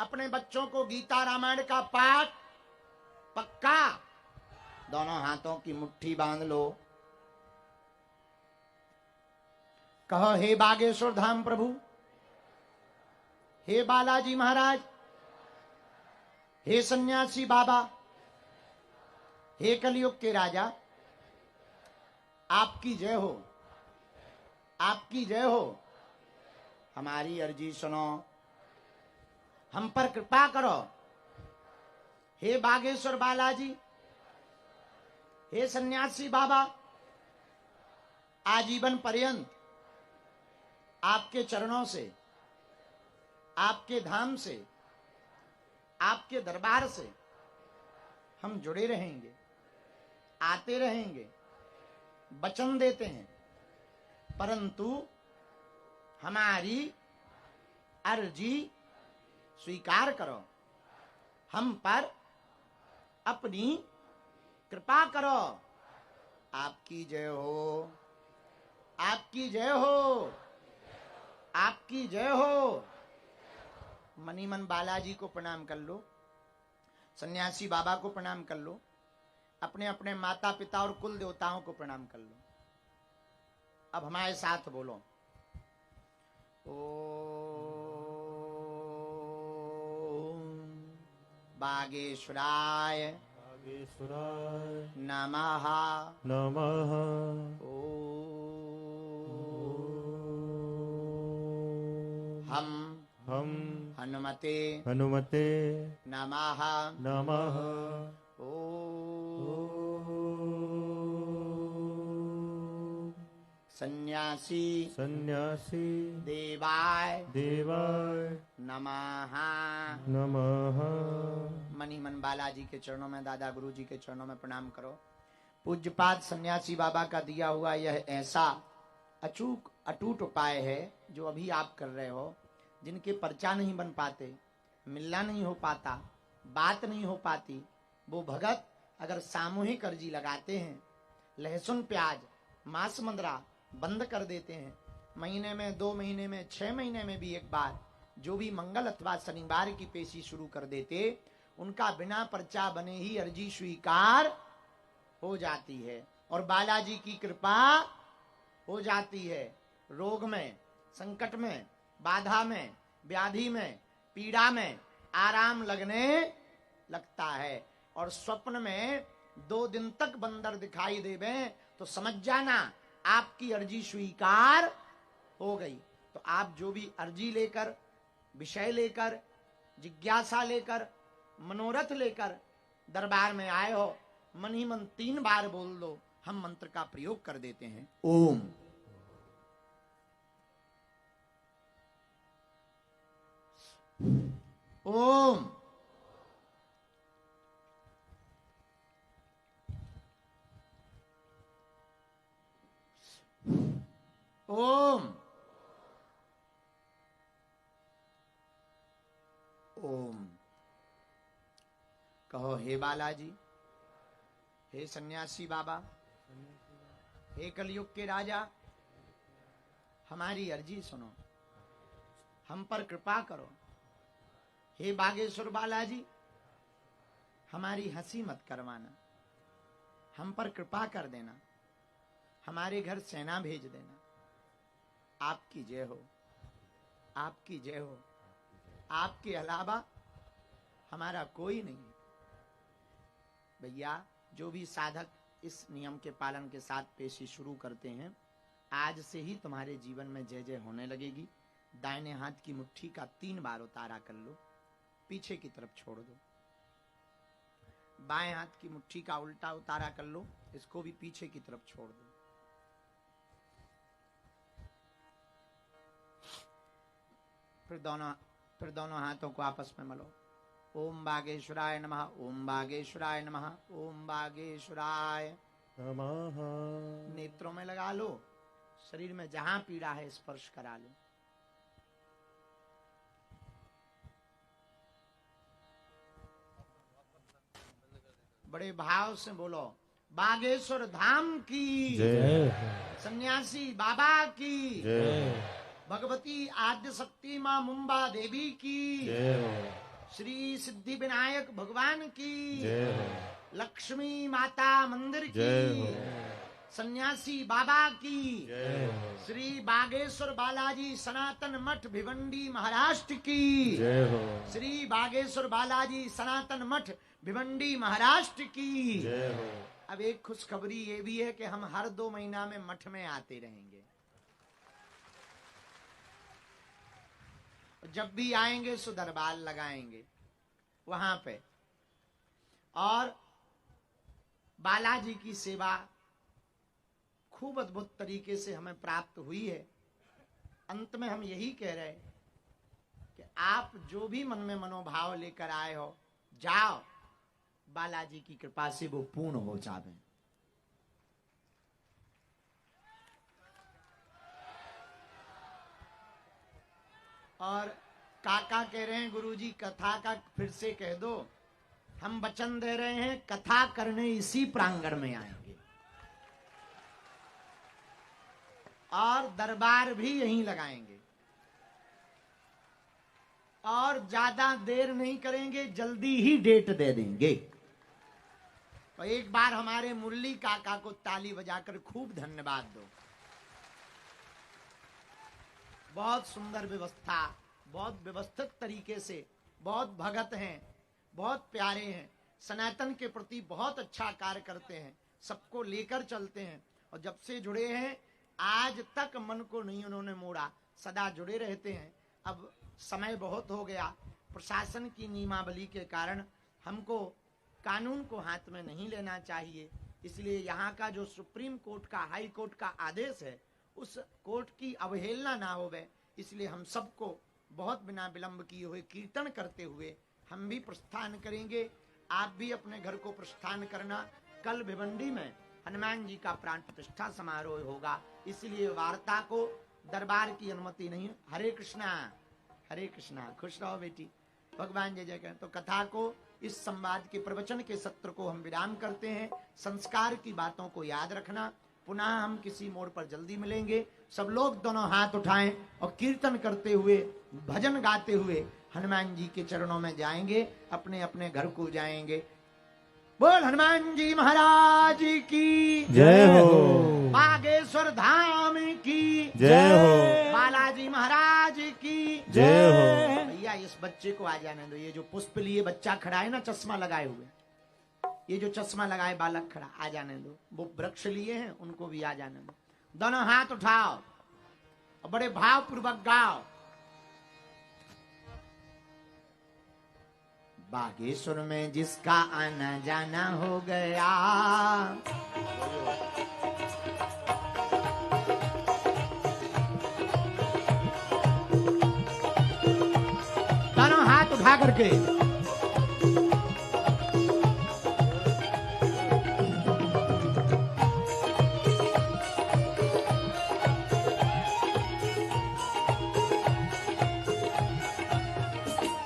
अपने बच्चों को गीता रामायण का पाठ। पक्का? दोनों हाथों की मुट्ठी बांध लो, कहो हे बागेश्वर धाम प्रभु, हे बालाजी महाराज, हे सन्यासी बाबा, हे कलयुग के राजा, आपकी जय हो, आपकी जय हो। हमारी अर्जी सुनो, हम पर कृपा करो। हे बागेश्वर बालाजी, हे सन्यासी बाबा, आजीवन पर्यंत आपके चरणों से, आपके धाम से, आपके दरबार से हम जुड़े रहेंगे, आते रहेंगे, वचन देते हैं। परंतु हमारी अर्जी स्वीकार करो, हम पर अपनी कृपा करो। आपकी जय हो, आपकी जय हो, आपकी जय हो। मनी मन बालाजी को प्रणाम कर लो, सन्यासी बाबा को प्रणाम कर लो, अपने अपने माता पिता और कुल देवताओं को प्रणाम कर लो। अब हमारे साथ बोलो, ओम बागेश्वराय नमः नमः। हम हनुमते हनुमते नमः नमः। सन्यासी सन्यासी देवाय देवाय नमः नमः। मनी मन बालाजी के चरणों में, दादा गुरु जी के चरणों में प्रणाम करो। पूज्यपाद सन्यासी बाबा का दिया हुआ यह ऐसा अचूक अटूट उपाय है जो अभी आप कर रहे हो। जिनके पर्चा नहीं बन पाते, मिलना नहीं हो पाता, बात नहीं हो पाती, वो भगत अगर सामूहिक अर्जी लगाते हैं, लहसुन प्याज मांस मंदरा बंद कर देते हैं, महीने में, 2 महीने में, 6 महीने में भी एक बार जो भी मंगल अथवा शनिवार की पेशी शुरू कर देते, उनका बिना पर्चा बने ही अर्जी स्वीकार हो जाती है और बालाजी की कृपा हो जाती है। रोग में, संकट में, बाधा में, व्याधि में, पीड़ा में आराम लगने लगता है। और स्वप्न में 2 दिन तक बंदर दिखाई देवे तो समझ जाना आपकी अर्जी स्वीकार हो गई। तो आप जो भी अर्जी लेकर, विषय लेकर, जिज्ञासा लेकर, मनोरथ लेकर दरबार में आए हो, मन ही मन 3 बार बोल दो, हम मंत्र का प्रयोग कर देते हैं। ओम ओम ओम ओम। कहो, हे बालाजी, हे सन्यासी बाबा, हे कलयुग के राजा, हमारी अर्जी सुनो, हम पर कृपा करो। हे बागेश्वर बालाजी, हमारी हंसी मत करवाना, हम पर कृपा कर देना, हमारे घर सेना भेज देना। आपकी जय हो, आपकी जय हो। आपके अलावा हमारा कोई नहीं है। भैया, जो भी साधक इस नियम के पालन के साथ पेशी शुरू करते हैं, आज से ही तुम्हारे जीवन में जय जय होने लगेगी। दाहिने हाथ की मुट्ठी का 3 बार उतारा कर लो, पीछे की तरफ छोड़ दो। बाएं हाथ की मुट्ठी का उल्टा उतारा कर लो, इसको भी पीछे की तरफ छोड़ दो। फिर दोनों हाथों को आपस में मलो। ओम बागेश्वराय नमः, ओम बागेश्वराय नमः, ओम बागेश्वराय नमः। नेत्रों में लगा लो, शरीर में जहां पीड़ा है स्पर्श करा लो। बड़े भाव से बोलो, बागेश्वर धाम की जय सन्यासी बाबा की, जय भगवती आद्य शक्ति मां मुंबा देवी की, जय श्री सिद्धि विनायक भगवान की, जय लक्ष्मी माता मंदिर जय की, हो। सन्यासी बाबा की, जय हो। श्री बागेश्वर बालाजी सनातन मठ भिवंडी महाराष्ट्र की, जय हो। श्री बागेश्वर बालाजी सनातन मठ भिवंडी महाराष्ट्र की। जय हो। अब एक खुशखबरी ये भी है कि हम हर 2 महीना में मठ में आते रहेंगे। जब भी आएंगे सो दरबार लगाएंगे वहां पे, और बालाजी की सेवा खूब अद्भुत तरीके से हमें प्राप्त हुई है। अंत में हम यही कह रहे हैं कि आप जो भी मन में मनोभाव लेकर आए हो, जाओ, बालाजी की कृपा से वो पूर्ण हो जावे। और काका कह रहे हैं, गुरुजी कथा का फिर से कह दो। हम वचन दे रहे हैं, कथा करने इसी प्रांगण में आएंगे और दरबार भी यहीं लगाएंगे, और ज्यादा देर नहीं करेंगे, जल्दी ही डेट दे देंगे। तो एक बार हमारे मुरली काका को ताली बजाकर खूब धन्यवाद दो। बहुत सुंदर व्यवस्था, बहुत व्यवस्थित तरीके से, बहुत भगत हैं, बहुत प्यारे हैं, सनातन के प्रति बहुत अच्छा कार्य करते हैं, सबको लेकर चलते हैं, और जब से जुड़े हैं आज तक मन को नहीं उन्होंने मोड़ा, सदा जुड़े रहते हैं। अब समय बहुत हो गया, प्रशासन की नियमावली के कारण हमको कानून को हाथ में नहीं लेना चाहिए, इसलिए यहाँ का जो सुप्रीम कोर्ट का, हाई कोर्ट का आदेश है, उस कोर्ट की अवहेलना ना होवे, इसलिए हम सबको बहुत बिना विलंब किए हुए कीर्तन करते हुए हम भी प्रस्थान करेंगे। आप भी अपने घर को प्रस्थान करना। कल भिवंडी में हनुमान जी का प्राण प्रतिष्ठा समारोह होगा, इसलिए वार्ता को दरबार की अनुमति नहीं। हरे कृष्णा, खुश रहो बेटी, भगवान जय जय करें। तो कथा को, इस संवाद के प्रवचन के सत्र को हम विराम करते हैं। संस्कार की बातों को याद रखना। पुनः हम किसी मोड़ पर जल्दी मिलेंगे। सब लोग दोनों हाथ उठाएं और कीर्तन करते हुए, भजन गाते हुए हनुमान जी के चरणों में जाएंगे, अपने अपने घर को जाएंगे। बोल हनुमान जी महाराज की जय हो। बागेश्वर धाम की जय हो। बालाजी महाराज की जय हो। भैया इस बच्चे को आ जाने दो। ये जो पुष्प लिए बच्चा खड़ा है ना, चश्मा लगाए हुए, ये जो चश्मा लगाए बालक खड़ा, आ जाने दो। वो वृक्ष लिए हैं, उनको भी आ जाने दो। दोनों हाथ उठाओ और बड़े भाव पूर्वक गाओ। बागेश्वर में जिसका आना जाना हो गया, दोनों हाथ उठा करके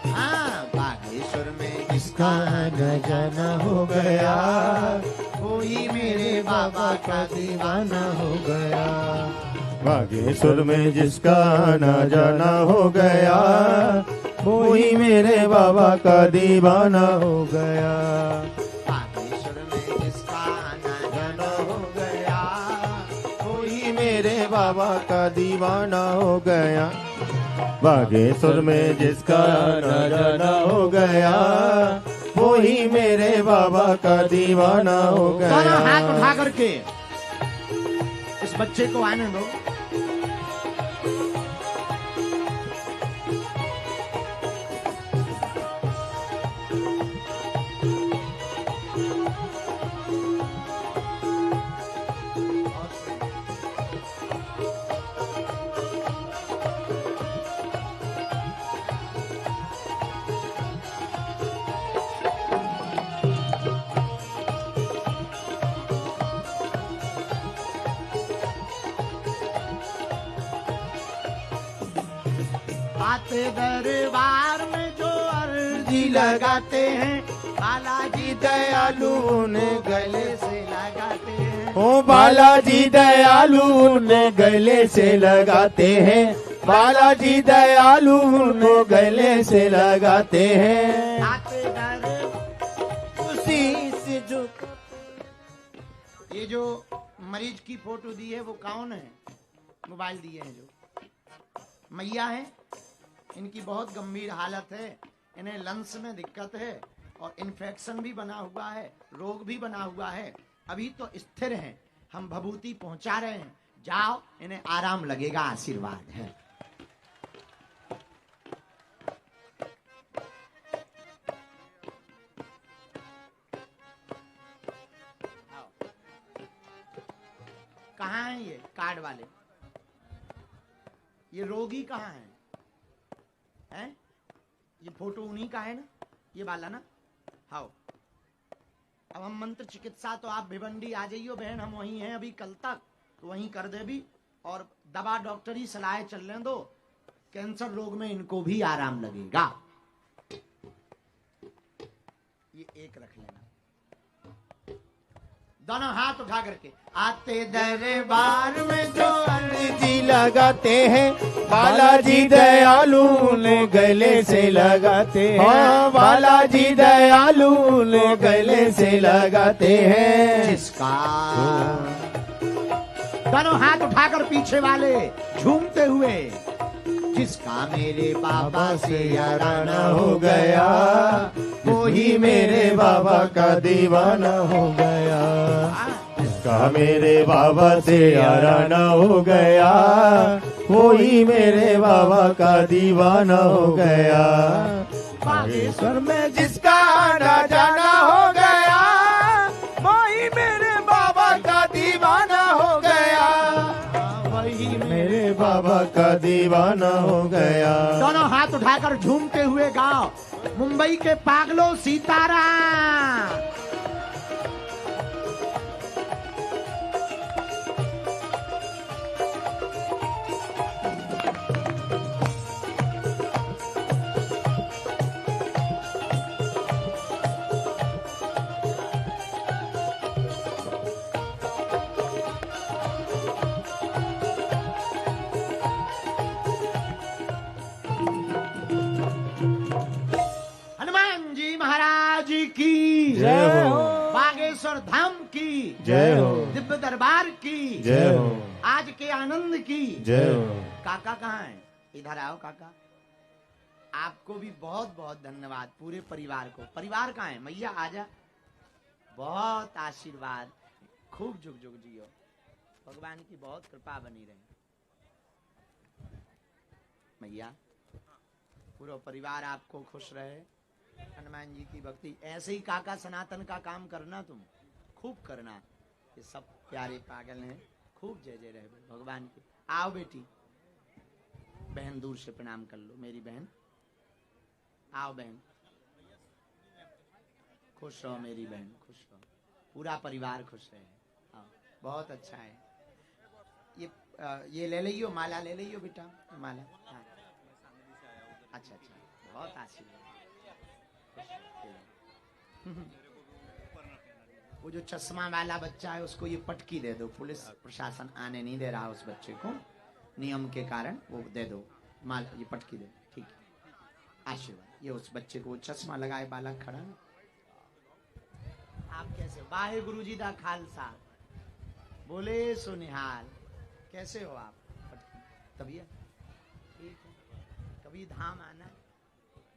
हाँ, जिसका आना जाना हो गया, वही मेरे बाबा का दीवाना हो गया। बागेश्वर में जिसका आना जाना हो गया, वही मेरे बाबा का दीवाना हो गया। बागेश्वर में जिसका आना जाना हो गया, वही मेरे बाबा का दीवाना हो गया। बागेश्वर में जिसका आना जाना हो गया, वही मेरे बाबा का दीवाना हो दोनों गया। हाथ उठा करके इस बच्चे को आने दो। आते दरबार में जो अर्जी लगाते हैं, बालाजी दयालु उन्हें गले से लगाते हैं। ओ बालाजी दयालु ने गले से लगाते हैं, बालाजी दयालु ने गले से लगाते हैं। आते दरबार उसी से जो ये जो मरीज की फोटो दी है वो कौन है? मोबाइल दिए हैं जो मैया है, इनकी बहुत गंभीर हालत है, इन्हें लंग्स में दिक्कत है और इन्फेक्शन भी बना हुआ है, रोग भी बना हुआ है। अभी तो स्थिर हैं, हम भभूति पहुंचा रहे हैं, जाओ इन्हें आराम लगेगा, आशीर्वाद है। कहाँ हैं ये कार्ड वाले? ये रोगी कहाँ है? हैं? ये फोटो उन्हीं का है ना, ये वाला ना? हाँ, अब हम मंत्र चिकित्सा तो आप भिवंडी आ जाइयो बहन, हम वहीं हैं अभी कल तक, तो वहीं कर दे भी। और दवा डॉक्टरी सलाह चलने दो, कैंसर रोग में इनको भी आराम लगेगा। ये एक रख लेना, दोनों हाथ उठा करके। आते दरबार में जो अर्जी लगाते हैं, बालाजी दयालु ने गले से लगाते हैं। हाँ, बालाजी दयालु ने गले से लगाते हैं। जिसका दोनों हाथ उठाकर पीछे वाले झूमते हुए, जिसका मेरे बाबा से याराना हो गया, वही मेरे बाबा का दीवाना हो गया। जिसका मेरे बाबा से याराना हो गया, वही मेरे बाबा का दीवाना हो गया। बागेश्वर में जिसका आना जाना हो गया, वही मेरे बाबा का दीवाना हो गया। वही मेरे बाबा का दीवाना हो गया। दोनों हाथ उठाकर झूमते हुए गाओ, मुंबई के पागलों सीताराम। की जय हो। बागेश्वर धाम की जय हो। दिव्य दरबार की जय हो। आज के आनंद की जय हो। काका कहाँ है? इधर आओ काका। आपको भी बहुत बहुत धन्यवाद, पूरे परिवार को। परिवार कहाँ है? मैया आजा, बहुत आशीर्वाद, खूब जुग जुग जियो, भगवान की बहुत कृपा बनी रहे। मैया पूरा परिवार आपको खुश रहे, हनुमान जी की भक्ति ऐसे ही काका सनातन का काम करना, तुम खूब करना। ये सब प्यारे पागल हैं, खूब जय जय रहे भगवान की। आओ बेटी, बहन दूर से प्रणाम कर लो, मेरी बहन। आओ बहन, खुश रहो मेरी बहन, खुश रहो, पूरा परिवार खुश रहे। हाँ, बहुत अच्छा है। ये ले लियो, माला ले लियो बेटा, माला। हाँ। अच्छा अच्छा, बहुत आशीर्वाद। वो जो चश्मा वाला बच्चा है उसको ये पटकी दे दो, पुलिस प्रशासन आने नहीं दे रहा उस बच्चे को नियम के कारण, वो दे दो माल, ये पटकी दे, ठीक है, आशीर्वाद। ये उस बच्चे को चश्मा लगाए बालक खड़ा ना। आप कैसे? वाहे गुरु जी दा खालसा, बोले सुनिहाल, कैसे हो आप? तबीयत ठीक है? कभी धाम आना है?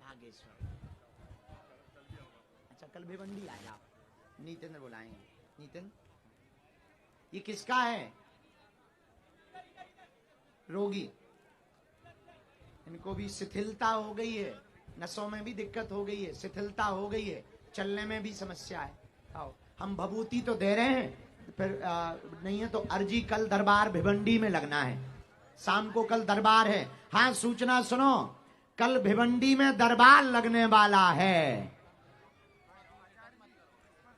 भागेश्वर। अच्छा, कल भिवंडी आए आप, नितेंद्र बुलाएंगे। नितेंद्र, ये किसका है? रोगी, इनको भी शिथिलता हो गई है, नसों में भी दिक्कत हो गई है, शिथिलता हो गई है, चलने में भी समस्या है। आओ, हम भभूति तो दे रहे हैं, फिर नहीं है तो अर्जी कल दरबार भिवंडी में लगना है, शाम को कल दरबार है। हाँ, सूचना सुनो, कल भिवंडी में दरबार लगने वाला है,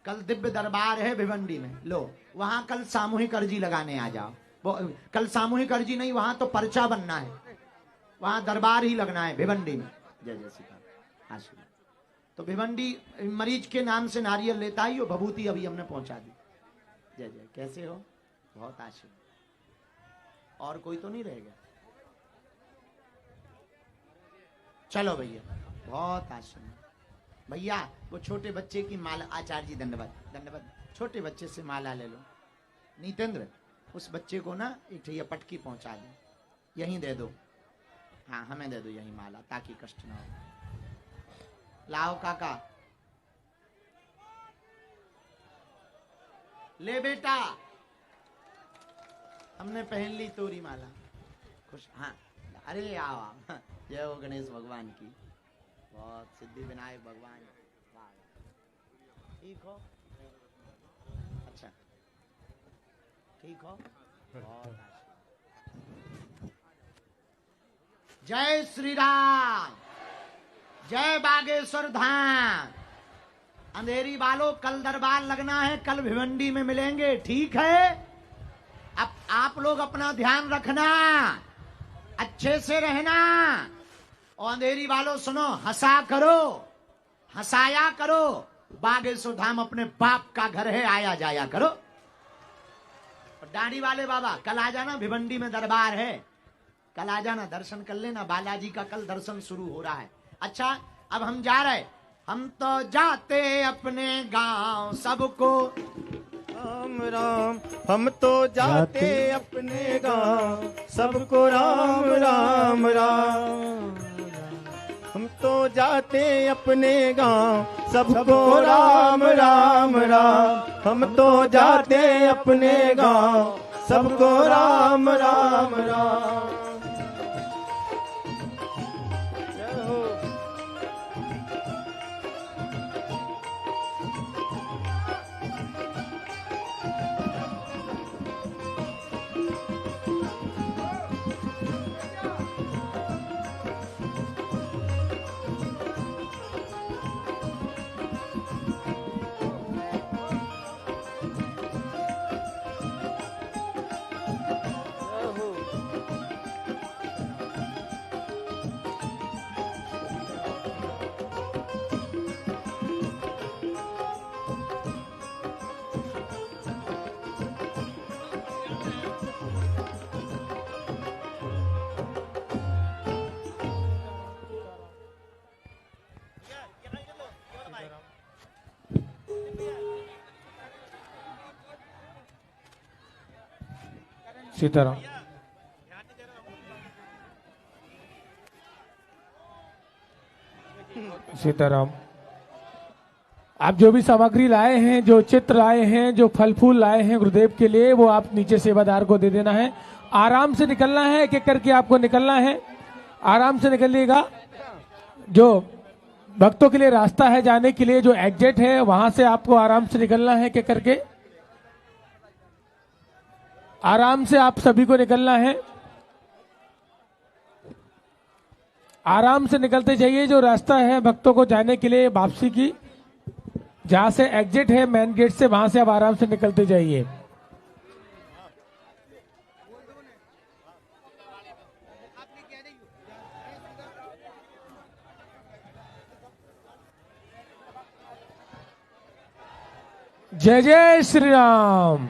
कल दिव्य दरबार है भिवंडी में। लो, वहां कल सामूहिक अर्जी लगाने आ जाओ। कल सामूहिक अर्जी नहीं, वहां तो पर्चा बनना है, वहां दरबार ही लगना है भिवंडी में। जय जय सीता आशीर्वाद। तो भिवंडी मरीज के नाम से नारियल लेता ही हो, भभूति अभी हमने पहुंचा दी। जय जय, कैसे हो? बहुत आशीर्वाद। और कोई तो नहीं रहेगा? चलो भैया, बहुत आशीर्वाद। भैया, वो छोटे बच्चे की माला, आचार्य जी दंडवत दंडवत, छोटे बच्चे से माला ले लो। नितेंद्र, उस बच्चे को ना एक ये पटकी पहुंचा दो, यहीं दे दो। हाँ, हमें दे दो यहीं माला, ताकि कष्ट ना हो। लाओ काका, ले बेटा, हमने पहन ली तोरी माला, खुश। हाँ, अरे आओ आओ। जय हो गणेश भगवान की, बहुत सिद्धि विनायक भगवान। ठीक हो? अच्छा, ठीक हो? बहुत जय श्री राम, जय बागेश्वर धाम। अंधेरी वालों, कल दरबार लगना है, कल भिवंडी में मिलेंगे, ठीक है? अब आप लोग अपना ध्यान रखना, अच्छे से रहना। और अंधेरी वालों सुनो, हंसा करो, हंसाया करो। बागेश्वर धाम अपने बाप का घर है, आया जाया करो। और दाढ़ी वाले बाबा, कल आ जाना, भिवंडी में दरबार है, कल आ जाना, दर्शन कर लेना। बालाजी का कल दर्शन शुरू हो रहा है। अच्छा, अब हम जा रहे, हम तो जाते अपने गांव सबको राम राम, हम तो जाते अपने गांव सबको राम राम राम। हम तो जाते अपने गांव सबको राम राम राम। हम तो जाते अपने गांव सबको राम राम राम। सीताराम। सीताराम। आप जो भी सामग्री लाए हैं, जो चित्र लाए हैं, जो फल फूल लाए हैं गुरुदेव के लिए, वो आप नीचे सेवादार को दे देना है। आराम से निकलना है, एक एक करके आपको निकलना है, आराम से निकलिएगा। जो भक्तों के लिए रास्ता है जाने के लिए, जो एग्जिट है वहां से आपको आराम से निकलना है, एक एक करके आराम से आप सभी को निकलना है। आराम से निकलते जाइए। जो रास्ता है भक्तों को जाने के लिए वापसी की, जहां से एग्जिट है मेन गेट से, वहां से आप आराम से निकलते जाइए। जय जय श्री राम।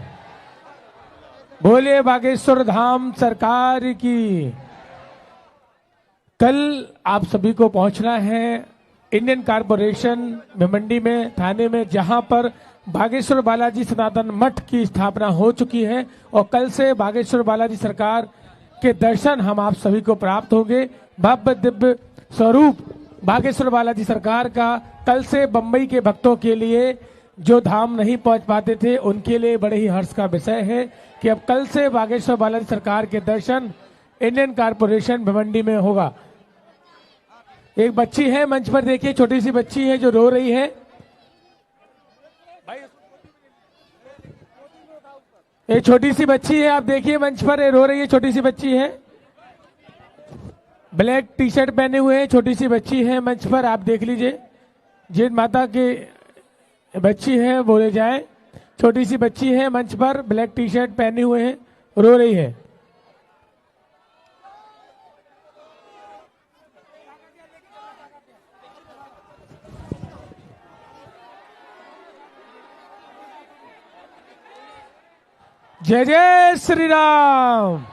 बोले बागेश्वर धाम सरकार की। कल आप सभी को पहुंचना है इंडियन कारपोरेशन भिवंडी में, थाने में, जहां पर बागेश्वर बालाजी सनातन मठ की स्थापना हो चुकी है और कल से बागेश्वर बालाजी सरकार के दर्शन हम आप सभी को प्राप्त होंगे। भव्य दिव्य स्वरूप बागेश्वर बालाजी सरकार का कल से बंबई के भक्तों के लिए, जो धाम नहीं पहुंच पाते थे, उनके लिए बड़े ही हर्ष का विषय है कि अब कल से बागेश्वर बालाजी सरकार के दर्शन इंडियन कारपोरेशन भिवंडी में होगा। एक बच्ची है मंच पर, देखिए, छोटी सी बच्ची है जो रो रही है। एक छोटी सी बच्ची है, आप देखिए मंच पर, रो रही है, छोटी सी बच्ची है, ब्लैक टी शर्ट पहने हुए है, छोटी सी बच्ची है मंच पर, आप देख लीजिए। जिन माता की बच्ची है बोले जाए, छोटी सी बच्ची है मंच पर, ब्लैक टी शर्ट पहने हुए है, रो रही है। जय जय श्री राम।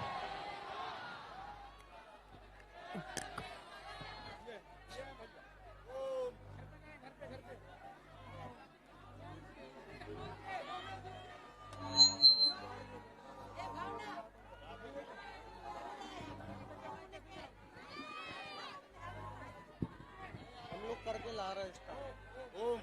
हम लोग करके ला रहे हैं इसका। ओम